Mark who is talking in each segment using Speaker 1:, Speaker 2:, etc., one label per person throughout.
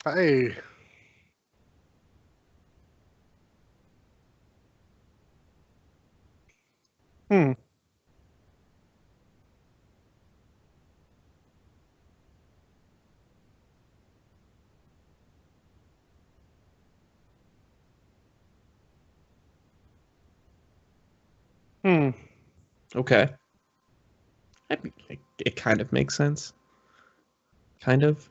Speaker 1: Hey. Hmm. Hmm.
Speaker 2: Okay. It kind of makes sense. Kind of.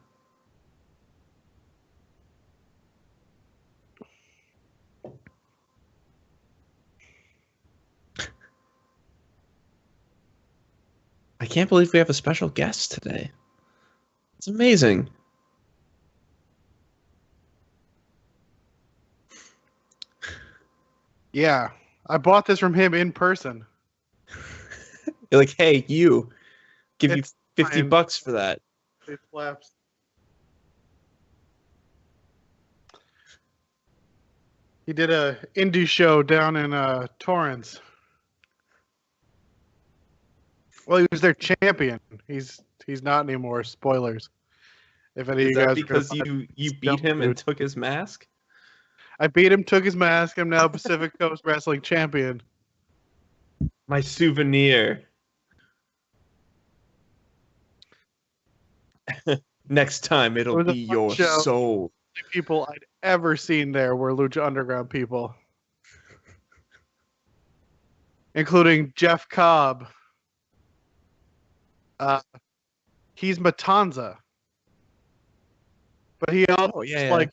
Speaker 2: I can't believe we have a special guest today. It's amazing.
Speaker 1: Yeah. I bought this from him in person.
Speaker 2: You're like, hey, you, give you
Speaker 1: It's
Speaker 2: 50
Speaker 1: fine.
Speaker 2: bucks for that.
Speaker 1: It slaps. He did a indie show down in Torrance. Well, he was their champion. He's not anymore. Spoilers. If any of
Speaker 2: Is
Speaker 1: you
Speaker 2: that
Speaker 1: guys are gonna
Speaker 2: because
Speaker 1: find
Speaker 2: you
Speaker 1: this
Speaker 2: beat
Speaker 1: dumb
Speaker 2: him and
Speaker 1: dude.
Speaker 2: took his mask?
Speaker 1: I beat him, took his mask. I'm now Pacific Coast Wrestling Champion.
Speaker 2: My souvenir. Next time
Speaker 1: It
Speaker 2: it'll
Speaker 1: was a
Speaker 2: be
Speaker 1: fun
Speaker 2: your
Speaker 1: show.
Speaker 2: soul.
Speaker 1: The only people I'd ever seen there were Lucha Underground people, including Jeff Cobb. Uh, he's Matanza, but he also
Speaker 2: Oh
Speaker 1: just
Speaker 2: yeah,
Speaker 1: like.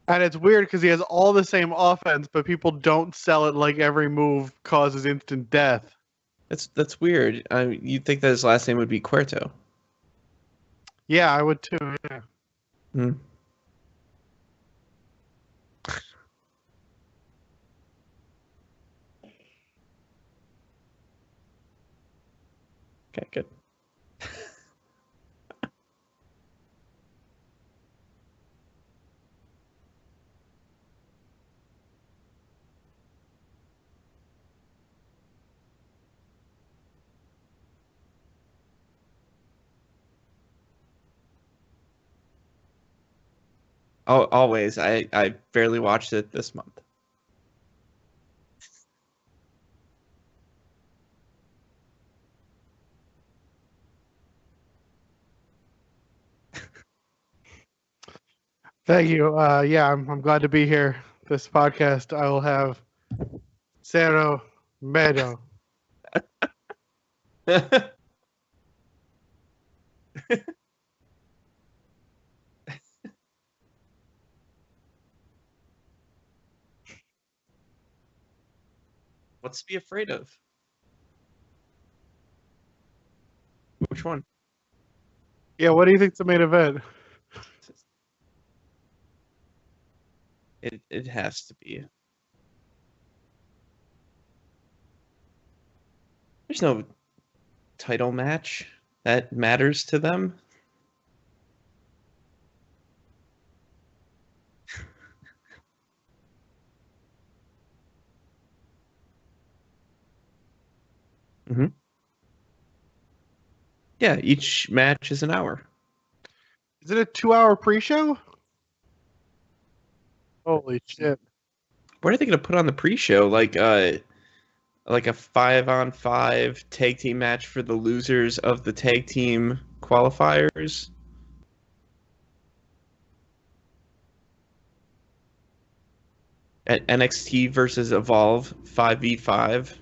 Speaker 1: And it's weird because he has all the same offense, but people don't sell it like every move causes instant death.
Speaker 2: that's weird. You'd think that his last name would be Cuerto.
Speaker 1: Yeah, I would too. Yeah.
Speaker 2: Hmm. Okay, good. Always. I barely watched it this month.
Speaker 1: Thank you. Yeah, I'm glad to be here. This podcast, I will have Cero Medo.
Speaker 2: What's to be afraid of? Which one?
Speaker 1: Yeah, what do you think's the main event?
Speaker 2: It has to be. There's no title match that matters to them. Hmm. Yeah, each match is an hour.
Speaker 1: Is it a 2 hour pre-show? Holy shit!
Speaker 2: What are they gonna put on the pre-show? Like a 5-on-5 tag team match for the losers of the tag team qualifiers? At NXT versus Evolve 5v5?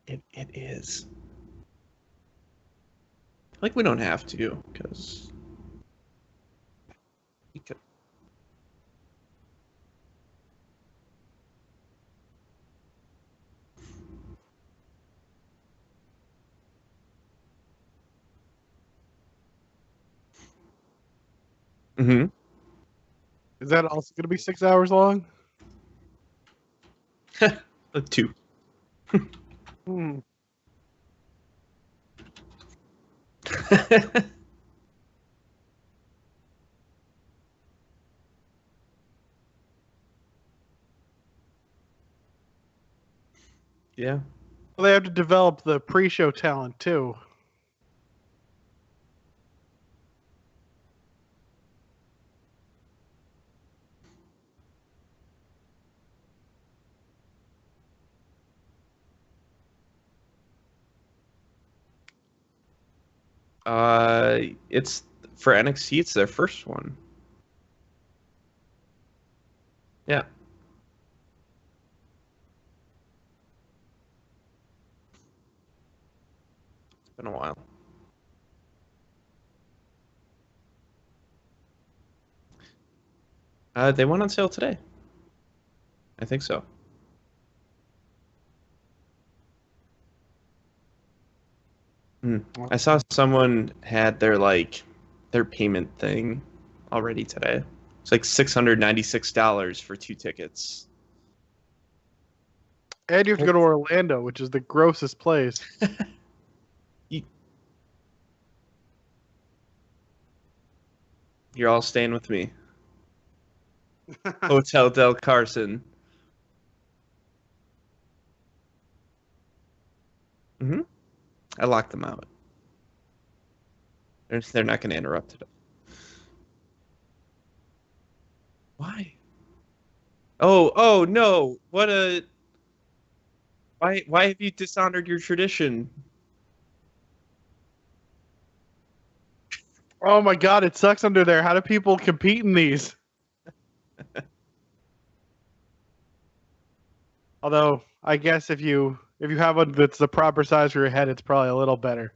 Speaker 2: It it is. Like we don't have to, because we could. Hmm.
Speaker 1: Is that also going to be 6 hours long?
Speaker 2: Two.
Speaker 1: Hmm.
Speaker 2: Yeah.
Speaker 1: Well, they have to develop the pre-show talent too.
Speaker 2: It's for NXT. It's their first one. Yeah. It's been a while. They went on sale today. I think so. I saw someone had their payment thing already today. It's like $696 for 2 tickets.
Speaker 1: And you have to go to Orlando, which is the grossest place.
Speaker 2: You're all staying with me. Hotel Del Carson. I locked them out. They're not going to interrupt it. Why? Oh no! What a why have you dishonored your tradition?
Speaker 1: Oh my god, it sucks under there. How do people compete in these? Although, I guess if you have one that's the proper size for your head, it's probably a little better.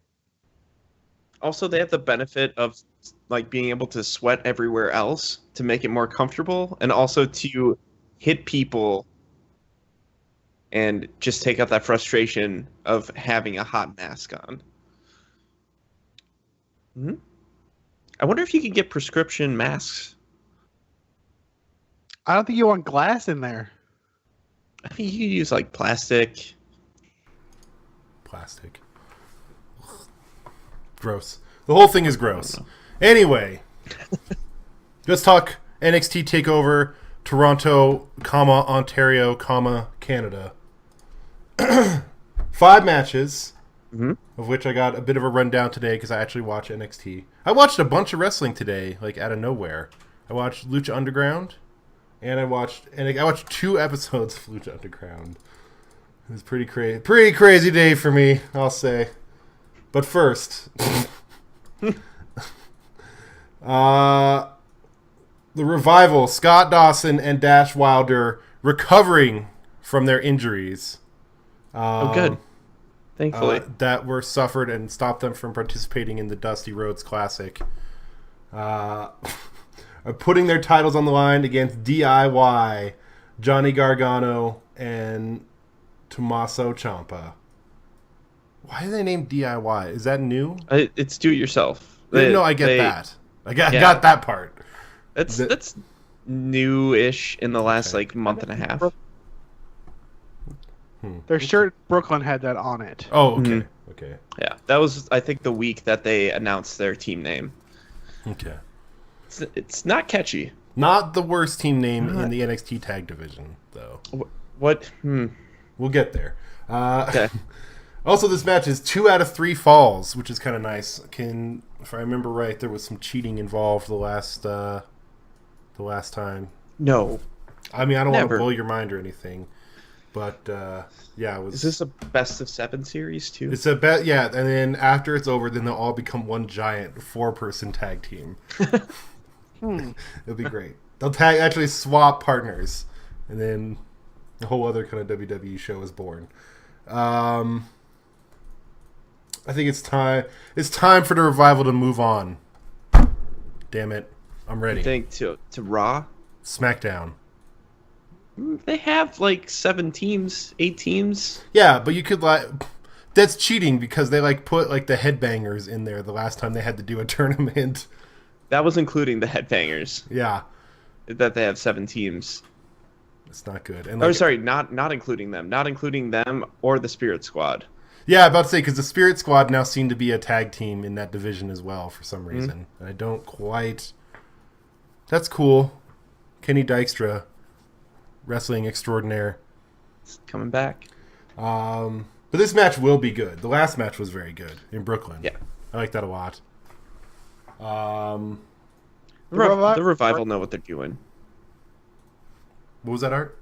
Speaker 2: Also, they have the benefit of like being able to sweat everywhere else to make it more comfortable, and also to hit people and just take out that frustration of having a hot mask on. I wonder if you could get prescription masks.
Speaker 1: I don't think you want glass in there.
Speaker 2: I mean, you could use like plastic.
Speaker 3: Plastic. Gross. The whole thing is gross. Anyway, let's talk NXT Takeover Toronto, Ontario, Canada. 5 matches, of which I got a bit of a rundown today because I actually watch NXT. I watched a bunch of wrestling today, like out of nowhere. I watched Lucha Underground, and I watched 2 episodes of Lucha Underground. It was pretty crazy day for me, I'll say. But first, the Revival, Scott Dawson and Dash Wilder recovering from their injuries.
Speaker 2: Good. Thankfully.
Speaker 3: That were suffered and stopped them from participating in the Dusty Rhodes Classic. Are putting their titles on the line against DIY, Johnny Gargano, and Tommaso Ciampa. Why are they named DIY? Is that new?
Speaker 2: It's do it yourself.
Speaker 3: No, I get that. I got that part.
Speaker 2: That's new-ish in the last month and a half.
Speaker 1: Their shirt Brooklyn had that on it.
Speaker 3: Oh, okay. Okay.
Speaker 2: Yeah, that was I think the week that they announced their team name.
Speaker 3: Okay.
Speaker 2: It's not catchy.
Speaker 3: Not the worst team name in the NXT tag division, though.
Speaker 2: What?
Speaker 3: We'll get there.
Speaker 2: Okay.
Speaker 3: Also, this match is 2 out of 3 falls, which is kind of nice. If I remember right, there was some cheating involved the last time.
Speaker 2: No.
Speaker 3: I mean, I don't want to blow your mind or anything, but yeah, it was.
Speaker 2: Is this a best of 7 series too?
Speaker 3: It's a bet, yeah. And then after it's over, then they'll all become one giant 4-person tag team. It'll be great. They'll actually swap partners, and then a whole other kind of WWE show is born. I think it's time. It's time for the Revival to move on. Damn it, I'm ready.
Speaker 2: You think to Raw,
Speaker 3: SmackDown.
Speaker 2: They have 7 teams, 8 teams.
Speaker 3: Yeah, but you could that's cheating because they put the headbangers in there the last time they had to do a tournament.
Speaker 2: That was including the headbangers.
Speaker 3: Yeah,
Speaker 2: that they have 7 teams.
Speaker 3: It's not good. And
Speaker 2: not including them or the Spirit Squad.
Speaker 3: Yeah, I'm about to say, because the Spirit Squad now seem to be a tag team in that division as well for some reason. And I don't quite. That's cool. Kenny Dykstra, wrestling extraordinaire.
Speaker 2: It's coming back.
Speaker 3: But this match will be good. The last match was very good in Brooklyn.
Speaker 2: Yeah.
Speaker 3: I like that a lot.
Speaker 2: The Revival know what they're doing.
Speaker 3: What was that, Art?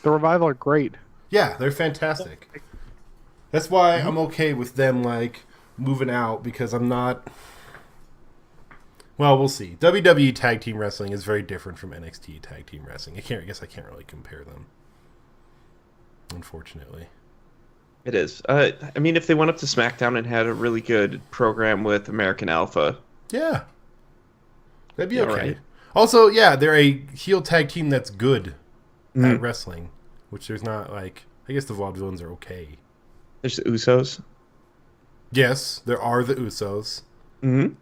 Speaker 1: The Revival are great.
Speaker 3: Yeah, they're fantastic. That's why I'm okay with them like moving out, because I'm not. Well, we'll see. WWE Tag Team Wrestling is very different from NXT Tag Team Wrestling. I guess I can't really compare them, unfortunately.
Speaker 2: It is. I mean, if they went up to SmackDown and had a really good program with American Alpha,
Speaker 3: Yeah, that'd be okay.
Speaker 2: Right.
Speaker 3: Also, yeah, they're a heel tag team that's good at wrestling, which there's not like. I guess the Vaudevillains are okay.
Speaker 2: there's the Usos.
Speaker 3: Yes, there are the Usos.
Speaker 2: Mm-hmm.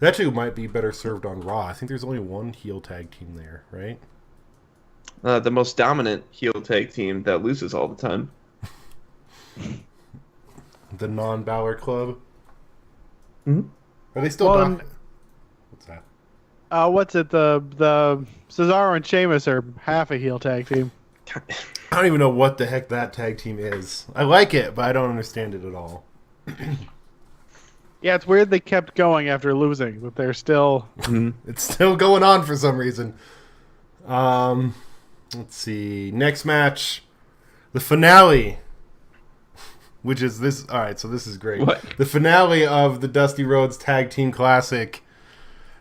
Speaker 3: They actually might be better served on Raw. I think there's only one heel tag team there, right?
Speaker 2: The most dominant heel tag team that loses all the time.
Speaker 3: The non-Balor Club.
Speaker 2: Mm-hmm.
Speaker 3: Are they still
Speaker 1: Well,
Speaker 3: dominant? What's that?
Speaker 1: What's it? The Cesaro and Sheamus are half a heel tag team.
Speaker 3: I don't even know what the heck that tag team is. I like it, but I don't understand it at all.
Speaker 1: Yeah, it's weird they kept going after losing, but they're still.
Speaker 3: It's still going on for some reason. Let's see. Next match, the finale, which is this. All right, so this is great.
Speaker 2: What?
Speaker 3: The finale of the Dusty Rhodes Tag Team Classic.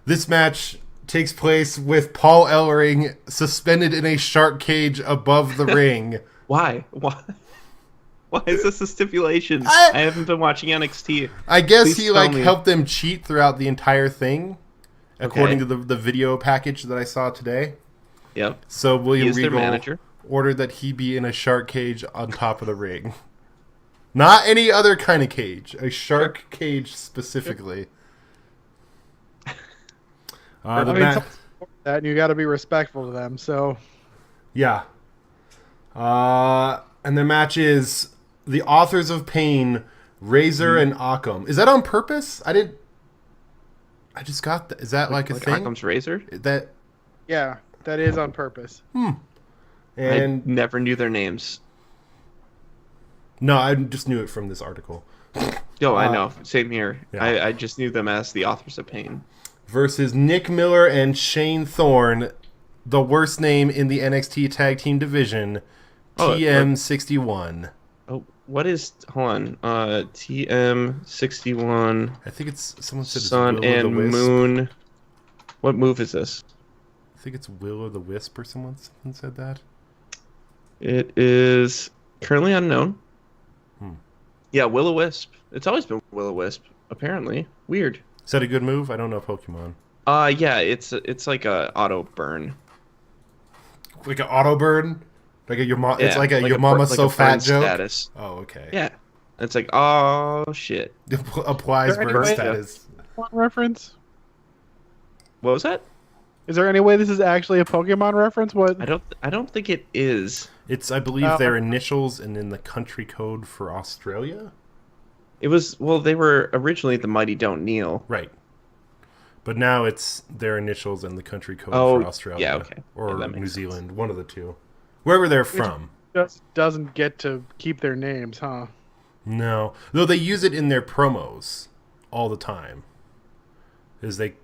Speaker 3: This match takes place with Paul Ellering suspended in a shark cage above the ring.
Speaker 2: Why? Why is this a stipulation? I haven't been watching NXT.
Speaker 3: I guess
Speaker 2: Please
Speaker 3: he
Speaker 2: tell
Speaker 3: like
Speaker 2: me.
Speaker 3: helped them cheat throughout the entire thing, according
Speaker 2: Okay.
Speaker 3: to the video package that I saw today.
Speaker 2: Yep.
Speaker 3: So
Speaker 2: He
Speaker 3: William
Speaker 2: is their
Speaker 3: Regal
Speaker 2: manager.
Speaker 3: ordered that he be in a shark cage on top of the ring. Not any other kind of cage. A shark cage specifically.
Speaker 1: I
Speaker 3: The
Speaker 1: mean,
Speaker 3: ma-
Speaker 1: someone supported that, and you got to be respectful to them. So
Speaker 3: yeah. And the match is the Authors of Pain, Razor and Occam. Is that on purpose? I just got that. Is that like a thing?
Speaker 2: Occam's Razor?
Speaker 3: That
Speaker 1: yeah, that is on purpose.
Speaker 3: and
Speaker 2: I never knew their names.
Speaker 3: no, I just knew it from this article.
Speaker 2: Yo, I know. Same here.
Speaker 3: Yeah.
Speaker 2: I just knew them as the Authors of Pain.
Speaker 3: Versus Nick Miller and Shane Thorne, the worst name in the NXT Tag Team division, TM61.
Speaker 2: Oh, what is... Hold on. TM61...
Speaker 3: I think it's someone said it's
Speaker 2: Sun
Speaker 3: Will o' the
Speaker 2: and
Speaker 3: Wisp.
Speaker 2: Moon. What move is this?
Speaker 3: I think it's Will o' the Wisp or someone said that.
Speaker 2: It is currently unknown.
Speaker 3: Hmm.
Speaker 2: Yeah, Will-O-Wisp. It's always been Will-O-Wisp, apparently. Weird.
Speaker 3: Is that a good move? I don't know Pokemon.
Speaker 2: Yeah, it's like a auto burn.
Speaker 3: Like an auto burn? Like a your mom?
Speaker 2: Yeah,
Speaker 3: It's like a your
Speaker 2: bur-
Speaker 3: mama's
Speaker 2: like
Speaker 3: so
Speaker 2: a burn
Speaker 3: fat joke.
Speaker 2: status.
Speaker 3: Oh, okay.
Speaker 2: Yeah. It's like, oh shit.
Speaker 3: Applies
Speaker 1: Is there any
Speaker 3: burn
Speaker 1: way-
Speaker 3: status.
Speaker 1: Pokemon reference?
Speaker 2: What was that?
Speaker 1: Is there any way this is actually a Pokemon reference? What?
Speaker 2: I don't think it is.
Speaker 3: It's I believe their initials and then the country code for Australia.
Speaker 2: It was they were originally the Mighty Don't Kneel.
Speaker 3: Right. But now it's their initials and the country code
Speaker 2: Oh,
Speaker 3: for Australia.
Speaker 2: yeah, okay.
Speaker 3: Or
Speaker 2: Yeah, that
Speaker 3: New
Speaker 2: makes
Speaker 3: Zealand, one of the two. Wherever they're from.
Speaker 1: Just doesn't get to keep their names, huh?
Speaker 3: No. Though they use it in their promos all the time. Is they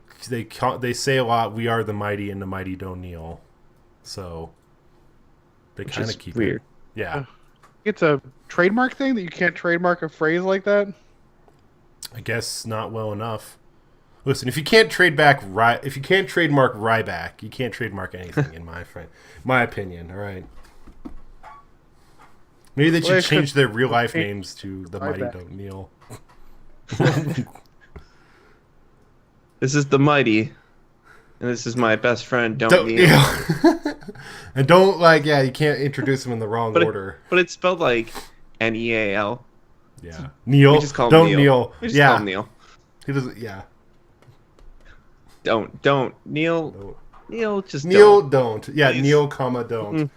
Speaker 3: say a lot, we are the mighty and the mighty don't kneel. So they
Speaker 2: Which
Speaker 3: kind
Speaker 2: is
Speaker 3: of keep
Speaker 2: weird.
Speaker 3: it. Yeah.
Speaker 1: It's a trademark thing that you can't trademark a phrase like that.
Speaker 3: I guess not well enough. Listen, if you can't trademark Ryback, you can't trademark anything in my opinion, all right? Maybe they should
Speaker 1: Well,
Speaker 3: change their real life names to the Mighty
Speaker 1: Ryback.
Speaker 3: Don't Kneel.
Speaker 2: This is the Mighty, and this is my best friend. Don't Kneel.
Speaker 3: Yeah. And don't you can't introduce them in the wrong order.
Speaker 2: But it's spelled like Neal.
Speaker 3: Yeah. Neil.
Speaker 2: We just call him
Speaker 3: Don't
Speaker 2: Neil.
Speaker 3: kneel.
Speaker 2: We just
Speaker 3: Yeah.
Speaker 2: call him Neil.
Speaker 3: He doesn't. Yeah.
Speaker 2: Don't Neil. Neil, just
Speaker 3: Neil,
Speaker 2: don't.
Speaker 3: Yeah,
Speaker 2: Please.
Speaker 3: Neil, don't.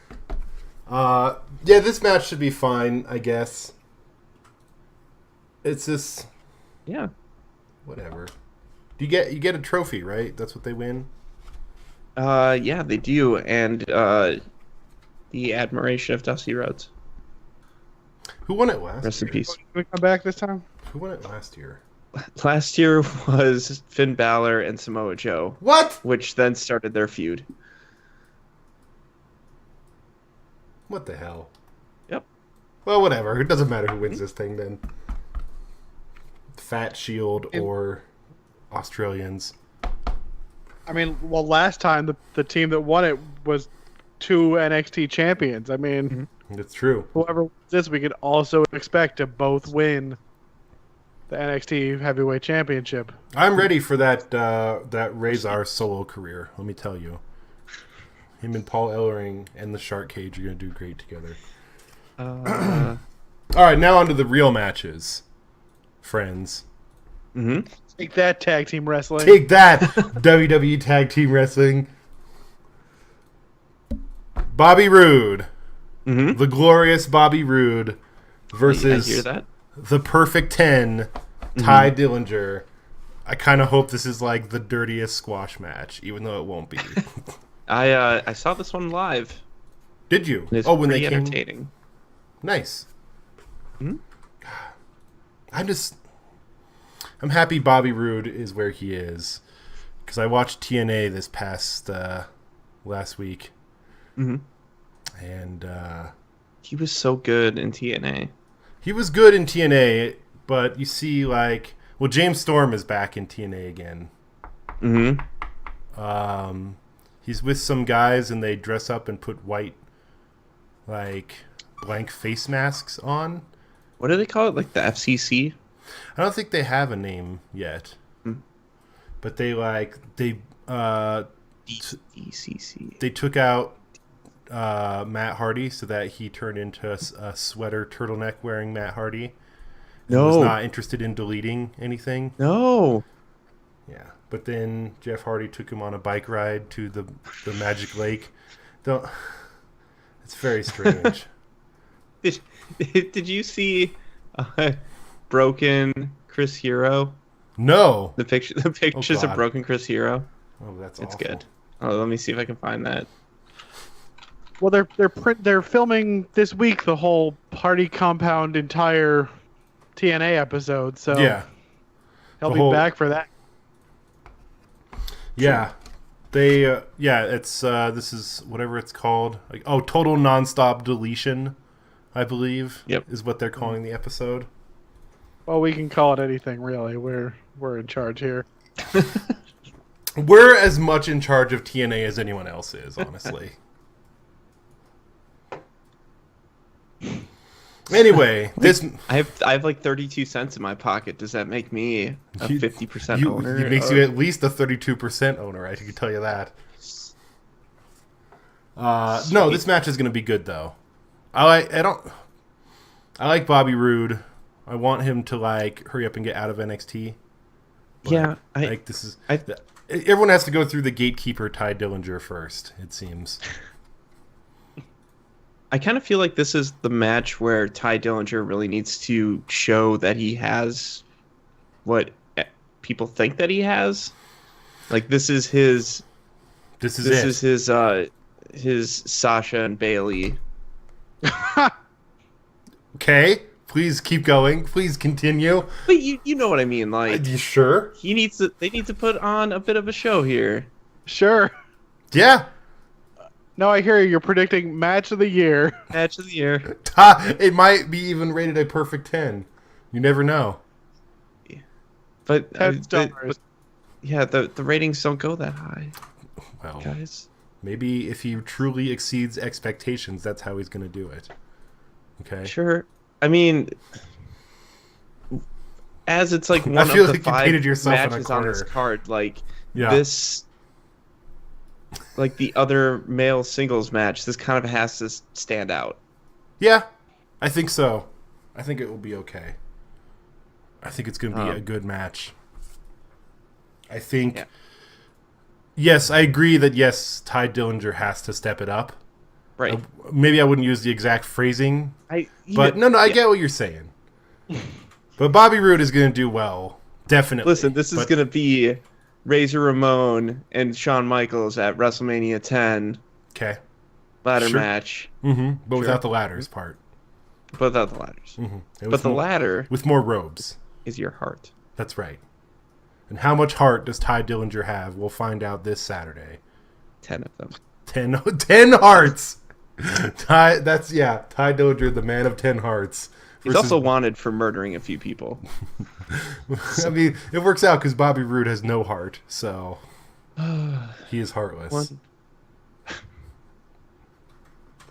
Speaker 3: Yeah, this match should be fine, I guess. It's just
Speaker 2: Yeah.
Speaker 3: whatever. You get a trophy, right? That's what they win.
Speaker 2: Yeah, they do, and the admiration of Dusty Rhodes.
Speaker 3: Who won it last
Speaker 2: Rest in
Speaker 3: year?
Speaker 2: peace.
Speaker 1: Can we come back this time?
Speaker 3: Who won it last year?
Speaker 2: Last year was Finn Balor and Samoa Joe,
Speaker 3: What?
Speaker 2: which then started their feud.
Speaker 3: What the hell?
Speaker 2: Yep.
Speaker 3: Well, whatever. It doesn't matter who wins this thing then. Fat Shield or Australians.
Speaker 1: I mean, well, last time the team that won it was 2 NXT champions. I mean,
Speaker 3: That's true.
Speaker 1: whoever wins this, we could also expect to both win the NXT Heavyweight Championship.
Speaker 3: I'm ready for that Razor solo career. Let me tell you, him and Paul Ellering and the Shark Cage are gonna do great together. All right, now on to the real matches, friends.
Speaker 1: Take that, tag team wrestling.
Speaker 3: Take that, WWE Tag Team Wrestling. Bobby Roode, the glorious Bobby Roode, versus
Speaker 2: I hear that.
Speaker 3: the Perfect 10, Ty Dillinger. I kind of hope this is like the dirtiest squash match, even though it won't be.
Speaker 2: I saw this one live.
Speaker 3: Did you?
Speaker 2: It's
Speaker 3: When
Speaker 2: pretty
Speaker 3: they came.
Speaker 2: entertaining.
Speaker 3: Nice. I'm happy Bobby Roode is where he is, because I watched TNA this past last week, and
Speaker 2: He was so good in TNA.
Speaker 3: he was good in TNA. But you see, like, well, James Storm is back in TNA again. He's with some guys, and they dress up and put white, like, blank face masks on.
Speaker 2: What do they call it? Like the FCC?
Speaker 3: I don't think they have a name yet, but they
Speaker 2: DCC.
Speaker 3: they took out Matt Hardy so that he turned into a sweater turtleneck wearing Matt Hardy. Was not interested in deleting anything.
Speaker 2: No.
Speaker 3: Yeah, but then Jeff Hardy took him on a bike ride to the Magic Lake. It's very strange.
Speaker 2: Did you see Broken Chris Hero?
Speaker 3: No.
Speaker 2: The pictures of
Speaker 3: God.
Speaker 2: Broken Chris Hero.
Speaker 3: Oh, that's
Speaker 2: It's
Speaker 3: awful.
Speaker 2: good. Oh, let me see if I can find that.
Speaker 1: Well, they're filming this week the whole Party Compound entire TNA episode, so
Speaker 3: Yeah.
Speaker 1: he'll
Speaker 3: The
Speaker 1: be
Speaker 3: whole-
Speaker 1: back for that.
Speaker 3: Yeah. They it's this is whatever it's called. Like total nonstop deletion, I believe.
Speaker 2: Yep.
Speaker 3: Is what they're calling the episode.
Speaker 1: Well, we can call it anything, really. We're in charge here.
Speaker 3: We're as much in charge of TNA as anyone else is, honestly. Anyway, this
Speaker 2: I have like 32 cents in my pocket. Does that make me a 50% owner?
Speaker 3: It makes you at least a 32% owner. I can tell you that. No, this match is going to be good though. I like Bobby Roode. I want him to hurry up and get out of NXT. But,
Speaker 2: Yeah,
Speaker 3: everyone has to go through the gatekeeper Ty Dillinger first. It seems.
Speaker 2: I kind of feel like this is the match where Ty Dillinger really needs to show that he has what people think that he has. Like this is his Sasha and Bailey.
Speaker 3: Okay, please keep going. Please continue.
Speaker 2: But you know what I mean. Like
Speaker 3: You sure?
Speaker 2: they need to put on a bit of a show here.
Speaker 1: Sure.
Speaker 3: Yeah.
Speaker 1: No, I hear you. You're predicting match of the year.
Speaker 2: Match of the year.
Speaker 3: It might be even rated a perfect 10. You never know.
Speaker 2: But,
Speaker 1: 10 stars.
Speaker 2: but yeah, the ratings don't go that high,
Speaker 3: Well,
Speaker 2: guys.
Speaker 3: maybe if he truly exceeds expectations, that's how he's going to do it. Okay.
Speaker 2: Sure. I mean, as it's like one
Speaker 3: I feel
Speaker 2: of the
Speaker 3: like you
Speaker 2: 5
Speaker 3: painted yourself in a
Speaker 2: matches on this
Speaker 3: corner.
Speaker 2: card, like
Speaker 3: Yeah.
Speaker 2: this, like the other male singles match, this kind of has to stand out.
Speaker 3: Yeah, I think so. I think it will be okay. I think it's going to be a good match. I think...
Speaker 2: Yeah.
Speaker 3: Yes, I agree that, yes, Ty Dillinger has to step it up.
Speaker 2: Right.
Speaker 3: Maybe I wouldn't use the exact phrasing,
Speaker 2: I
Speaker 3: get what you're saying. But Bobby Roode is going to do well. Definitely.
Speaker 2: Listen, this is going to be Razor Ramon and Shawn Michaels at WrestleMania 10
Speaker 3: Okay.
Speaker 2: ladder
Speaker 3: Sure.
Speaker 2: match.
Speaker 3: Mm-hmm. But without the ladders part.
Speaker 2: But without the ladders.
Speaker 3: Mm-hmm.
Speaker 2: But the ladder
Speaker 3: with more robes
Speaker 2: is your heart.
Speaker 3: That's right. And how much heart does Ty Dillinger have? We'll find out this Saturday.
Speaker 2: 10 of them.
Speaker 3: 10 hearts. Ty Dillinger, the man of 10 hearts.
Speaker 2: He's also wanted for murdering a few people.
Speaker 3: I mean, it works out because Bobby Roode has no heart, so he is heartless.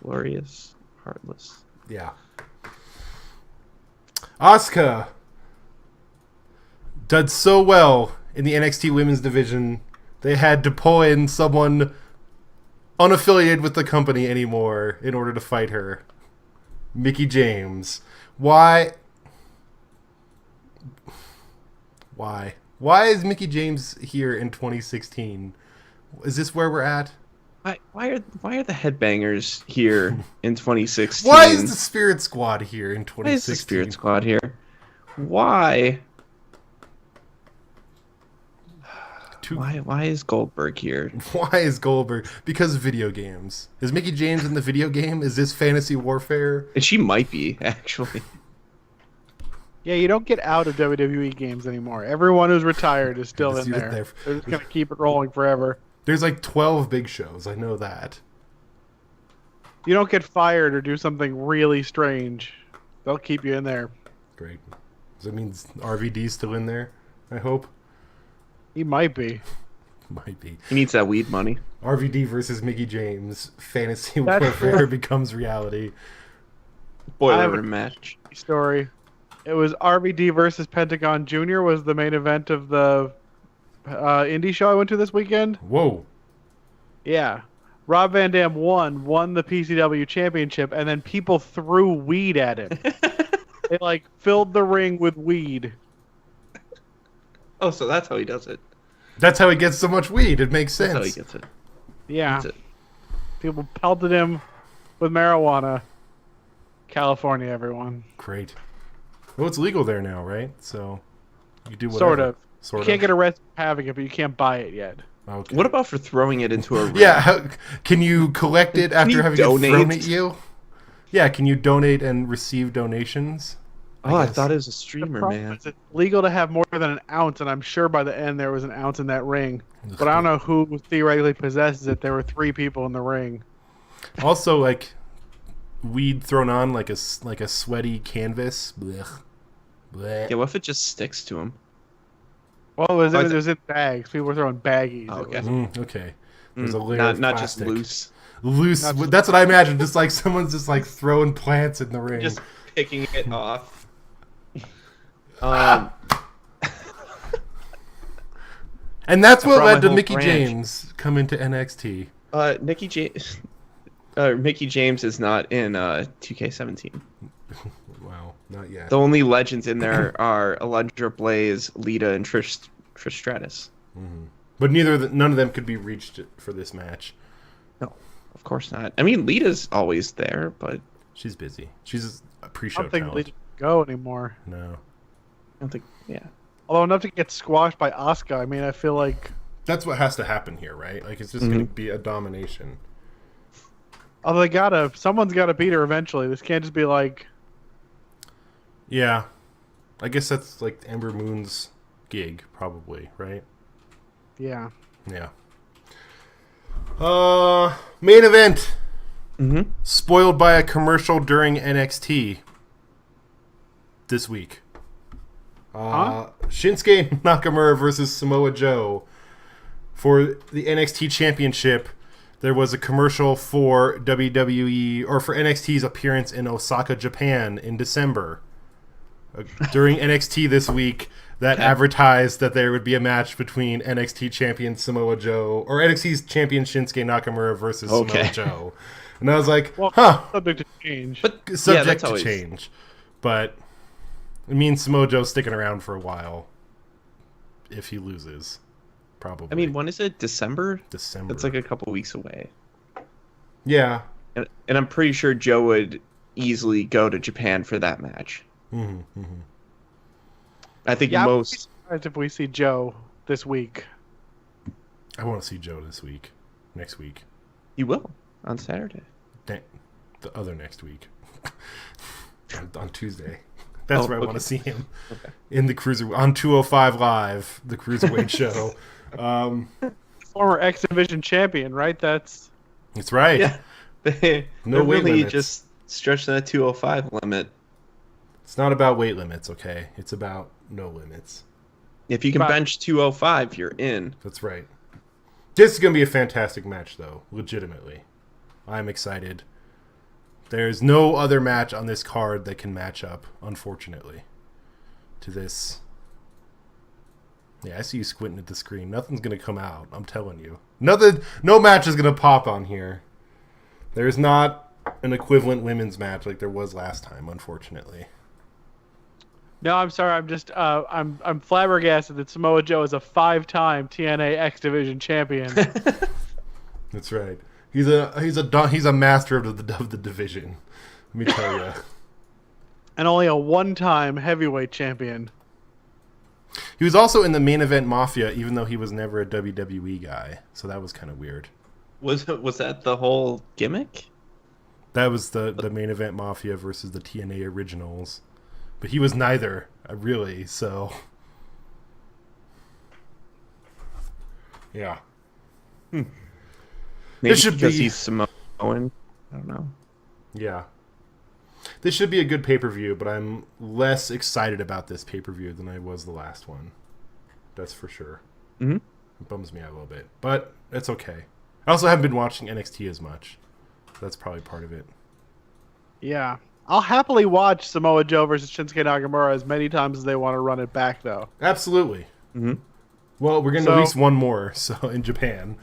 Speaker 2: Glorious, heartless.
Speaker 3: Yeah. Asuka did so well in the NXT Women's Division, they had to pull in someone unaffiliated with the company anymore in order to fight her. Mickie James. Why is Mickie James here in 2016? Is this where we're at?
Speaker 2: Why are the headbangers here in 2016?
Speaker 3: Why is the Spirit Squad here in 2016?
Speaker 2: Why is the Spirit Squad here? Why? Why is Goldberg here?
Speaker 3: Why is Goldberg? Because of video games. Is Mickie James in the video game? Is this Fantasy Warfare?
Speaker 2: And she might be, actually.
Speaker 1: Yeah, you don't get out of WWE games anymore. Everyone who's retired is still in there. They're just going to keep it rolling forever.
Speaker 3: There's like 12 big shows. I know that.
Speaker 1: You don't get fired or do something really strange. They'll keep you in there.
Speaker 3: Great. Does that mean RVD's still in there? I hope.
Speaker 1: He might be.
Speaker 3: Might be.
Speaker 2: He needs that weed money.
Speaker 3: RVD versus Mickie James. Fantasy Warfare becomes reality.
Speaker 2: Boiler room match.
Speaker 1: Story. It was RVD versus Pentagon Jr. was the main event of the indie show I went to this weekend.
Speaker 3: Whoa.
Speaker 1: Yeah. Rob Van Dam won the PCW championship, and then people threw weed at him. They like filled the ring with weed.
Speaker 2: Oh, so that's how he does it.
Speaker 3: That's how he gets so much weed. It makes sense.
Speaker 2: That's how he gets it.
Speaker 1: Yeah. People pelted him with marijuana. California, everyone.
Speaker 3: Great. Well, it's legal there now, right? So you do whatever.
Speaker 1: Sort of. You can't get arrested for having it, but you can't buy it yet.
Speaker 2: Okay. What about for throwing it into a ring?
Speaker 3: Yeah, can you collect it after having it thrown at you? Yeah, can you donate and receive donations?
Speaker 2: I thought it was a streamer, man.
Speaker 1: It's legal to have more than an ounce, and I'm sure by the end there was an ounce in that ring. But I don't know who theoretically possesses it. There were 3 people in the ring.
Speaker 3: Also, like, weed thrown on like a sweaty canvas. Blech. Blech.
Speaker 2: Yeah, what if it just sticks to him?
Speaker 1: Well, it was in bags. People were throwing baggies.
Speaker 2: Oh, okay.
Speaker 3: Okay. There's a layer of
Speaker 2: not
Speaker 3: plastic.
Speaker 2: just loose.
Speaker 3: Loose. That's what I imagine. Just like someone's just like throwing plants in the ring.
Speaker 2: Just picking it off.
Speaker 3: And that's what led to Mickie James coming to NXT.
Speaker 2: Mickie James is not in 2K17.
Speaker 3: Wow, not yet.
Speaker 2: The only legends in there are Alundra Blaze, Lita, and Trish Stratus.
Speaker 3: Mm-hmm. But none of them could be reached for this match.
Speaker 2: No, of course not. I mean, Lita's always there, but
Speaker 3: she's busy. She's a pre-show
Speaker 1: I don't think
Speaker 3: talent.
Speaker 1: Lita can go anymore.
Speaker 3: No.
Speaker 2: I don't think. Yeah.
Speaker 1: Although enough to get squashed by Asuka. I mean, I feel like
Speaker 3: that's what has to happen here, right? Like it's just going to be a domination.
Speaker 1: Although someone's got to beat her eventually. This can't just be like.
Speaker 3: Yeah, I guess that's like Ember Moon's gig, probably, right?
Speaker 1: Yeah.
Speaker 3: Yeah. Main event.
Speaker 2: Mm-hmm.
Speaker 3: Spoiled by a commercial during NXT this week. Shinsuke Nakamura versus Samoa Joe for the NXT Championship. There was a commercial for WWE or for NXT's appearance in Osaka, Japan in December. During NXT this week, that advertised that there would be a match between NXT champion Samoa Joe or NXT's champion Shinsuke Nakamura versus Samoa Joe. And I was like,
Speaker 1: subject to change.
Speaker 2: But
Speaker 3: subject to change. But it means Samoa Joe's sticking around for a while if he loses. Probably.
Speaker 2: I mean, when is it? December?
Speaker 3: December.
Speaker 2: It's like a couple weeks away.
Speaker 3: Yeah.
Speaker 2: And I'm pretty sure Joe would easily go to Japan for that match.
Speaker 3: Mm-hmm, mm-hmm.
Speaker 2: I think
Speaker 1: most. I'd be surprised if we see Joe this week.
Speaker 3: I want to see Joe next week.
Speaker 2: You will on Saturday.
Speaker 3: The other next week. on Tuesday. That's where I want to see him.
Speaker 2: Okay.
Speaker 3: In the on 205 Live, the Cruiserweight show.
Speaker 1: Former X Division champion, right? That's
Speaker 3: right.
Speaker 2: Yeah. They're
Speaker 3: weight
Speaker 2: really
Speaker 3: limits.
Speaker 2: just stretching that 205 limit.
Speaker 3: It's not about weight limits, okay? It's about no limits.
Speaker 2: If you can bench 205, you're in.
Speaker 3: That's right. This is going to be a fantastic match, though. Legitimately. I'm excited. There's no other match on this card that can match up, unfortunately, to this. Yeah, I see you squinting at the screen. Nothing's going to come out, I'm telling you. No match is going to pop on here. There's not an equivalent women's match like there was last time, unfortunately.
Speaker 1: No, I'm sorry. I'm just I'm flabbergasted that Samoa Joe is a 5-time TNA X Division champion.
Speaker 3: That's right. He's a master of the division. Let me tell you.
Speaker 1: And only a 1-time heavyweight champion.
Speaker 3: He was also in the Main Event Mafia, even though he was never a WWE guy. So that was kind of weird.
Speaker 2: Was that the whole gimmick?
Speaker 3: That was the Main Event Mafia versus the TNA Originals. But he was neither, really, so... Yeah.
Speaker 2: Maybe
Speaker 3: This should
Speaker 2: because
Speaker 3: be...
Speaker 2: he's Samoan. I don't know.
Speaker 3: Yeah. This should be a good pay-per-view, but I'm less excited about this pay-per-view than I was the last one. That's for sure.
Speaker 2: Mm-hmm.
Speaker 3: It bums me out a little bit, but it's okay. I also haven't been watching NXT as much. That's probably part of it.
Speaker 1: Yeah. I'll happily watch Samoa Joe versus Shinsuke Nakamura as many times as they want to run it back, though.
Speaker 3: Absolutely.
Speaker 2: Mm-hmm.
Speaker 3: Well, we're getting at least one more, so in Japan.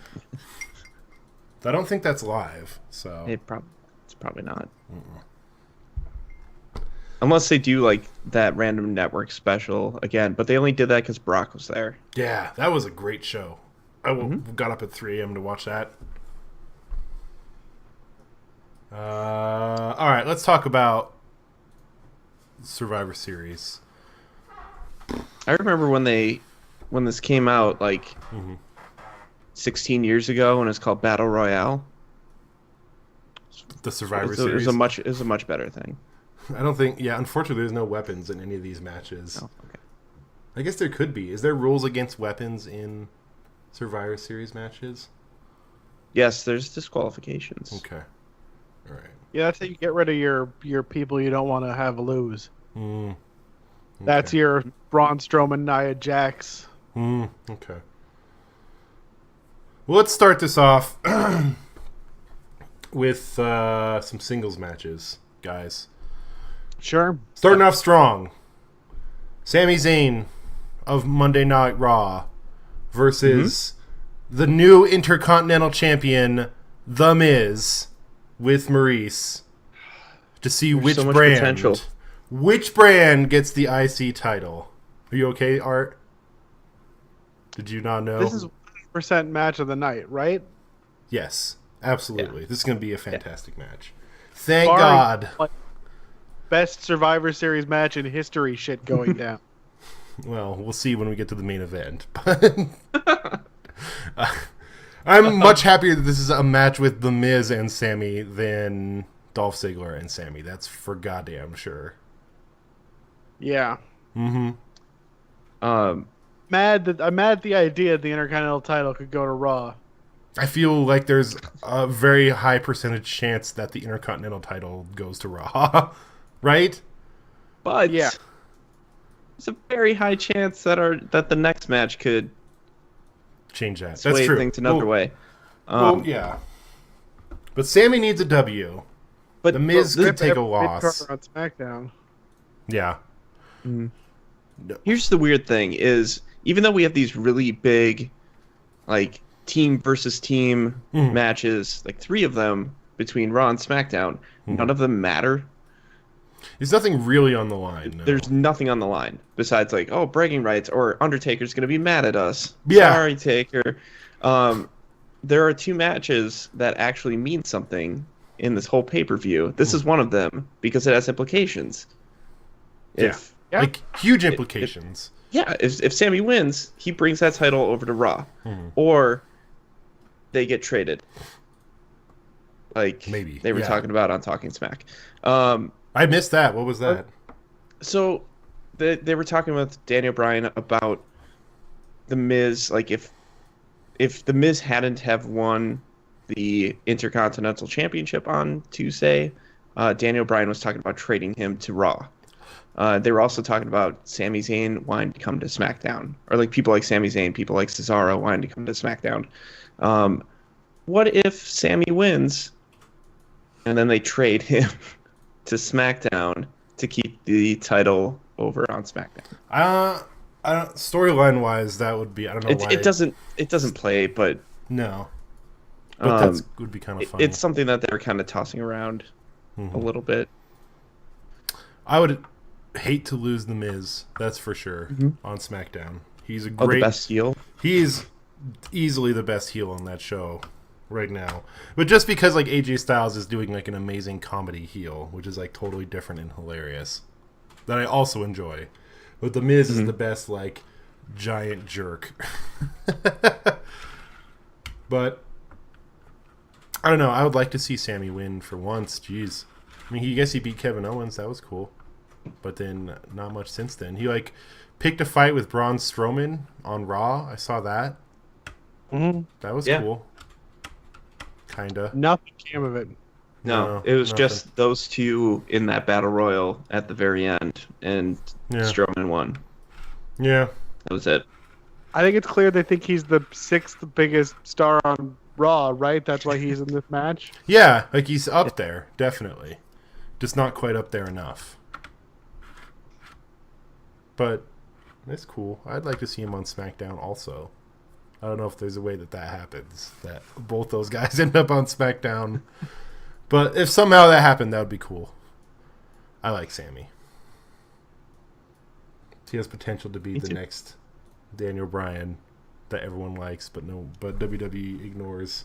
Speaker 3: I don't think that's live, so...
Speaker 2: It's probably not. Unless they do, like, that random network special again. But they only did that because Brock was there.
Speaker 3: Yeah, that was a great show. I got up at 3 a.m. to watch that. All right, let's talk about Survivor Series.
Speaker 2: I remember when this came out, like, 16 years ago, and it's called Battle Royale.
Speaker 3: The Survivor
Speaker 2: It
Speaker 3: Series?
Speaker 2: was a much better thing.
Speaker 3: I don't think... Yeah, unfortunately, there's no weapons in any of these matches.
Speaker 2: Oh, okay.
Speaker 3: I guess there could be. Is there rules against weapons in Survivor Series matches?
Speaker 2: Yes, there's disqualifications.
Speaker 3: Okay. All right.
Speaker 1: Yeah, that's how you get rid of your people you don't want to have lose.
Speaker 3: Okay.
Speaker 1: That's your Braun Strowman, Nia Jax.
Speaker 3: Okay. Well, let's start this off with some singles matches, guys.
Speaker 1: Sure.
Speaker 3: Starting off strong. Sami Zayn of Monday Night Raw versus the new Intercontinental Champion, The Miz, with Maurice, to see
Speaker 2: There's
Speaker 3: which
Speaker 2: so much
Speaker 3: brand
Speaker 2: potential.
Speaker 3: which brand gets the IC title. Are you okay, Art? Did you not know?
Speaker 1: This is 100% match of the night, right?
Speaker 3: Yes, absolutely.
Speaker 2: Yeah.
Speaker 3: This is going to be a fantastic match. Thank
Speaker 1: Barring,
Speaker 3: God.
Speaker 1: like, best Survivor Series match in history shit going down.
Speaker 3: Well, we'll see when we get to the main event. I'm much happier that this is a match with The Miz and Sammy than Dolph Ziggler and Sammy. That's for goddamn sure.
Speaker 1: Yeah.
Speaker 3: Mm-hmm.
Speaker 1: I'm mad at the idea that the Intercontinental title could go to Raw.
Speaker 3: I feel like there's a very high percentage chance that the Intercontinental title goes to Raw. Right?
Speaker 2: But
Speaker 1: yeah,
Speaker 2: there's a very high chance that the next match could
Speaker 3: change that.
Speaker 2: sway
Speaker 3: That's true.
Speaker 2: things another way.
Speaker 3: Well, yeah. But Sammy needs a W.
Speaker 2: But
Speaker 3: The Miz could take a
Speaker 1: Mid-card
Speaker 3: loss.
Speaker 1: on SmackDown.
Speaker 3: Yeah.
Speaker 2: Here's the weird thing is, even though we have these really big, like, team versus team matches, like 3 of them between Raw and SmackDown, none of them matter.
Speaker 3: There's nothing really on the line. No.
Speaker 2: There's nothing on the line besides, like, oh, bragging rights, or Undertaker's going to be mad at us.
Speaker 3: Yeah.
Speaker 2: Sorry, Taker. There are 2 matches that actually mean something in this whole pay-per-view. This is one of them because it has implications.
Speaker 3: Yeah. Like, huge implications.
Speaker 2: If Sammy wins, he brings that title over to Raw. Or they get traded. Like
Speaker 3: Maybe.
Speaker 2: they were talking about on Talking Smack.
Speaker 3: I I missed that. What was that?
Speaker 2: So they were talking with Daniel Bryan about the Miz. Like if the Miz hadn't have won the Intercontinental Championship on Tuesday, Daniel Bryan was talking about trading him to Raw. They were also talking about Sami Zayn wanting to come to SmackDown, or like people like Sami Zayn, people like Cesaro wanting to come to SmackDown. What if Sami wins, and then they trade him to SmackDown to keep the title over on SmackDown?
Speaker 3: Storyline wise, that would be. I don't know why
Speaker 2: it doesn't play, but
Speaker 3: no. But that would be kind of fun.
Speaker 2: It's something that they're kind of tossing around a little bit.
Speaker 3: I would hate to lose the Miz, that's for sure, on SmackDown. He's a great
Speaker 2: the best heel.
Speaker 3: He's easily the best heel on that show right now. But just because like AJ Styles is doing like an amazing comedy heel, which is like totally different and hilarious, that I also enjoy. But the Miz is the best like giant jerk. But I don't know. I would like to see Sami win for once. Jeez. I mean, I guess he beat Kevin Owens. That was cool. But then not much since then. He like picked a fight with Braun Strowman on Raw. I saw that.
Speaker 1: Mm-hmm.
Speaker 3: That was cool. Kinda.
Speaker 1: Nothing came of it.
Speaker 2: No, it was just those two in that battle royal at the very end, and Strowman won.
Speaker 3: Yeah.
Speaker 2: That was it.
Speaker 1: I think it's clear they think he's the 6th biggest star on Raw, right? That's why he's in this match?
Speaker 3: Yeah, like he's up there, definitely. Just not quite up there enough. But it's cool. I'd like to see him on SmackDown also. I don't know if there's a way that happens, that both those guys end up on SmackDown. But if somehow that happened, that would be cool. I like Sami. He has potential to be the next Daniel Bryan that everyone likes, but WWE ignores.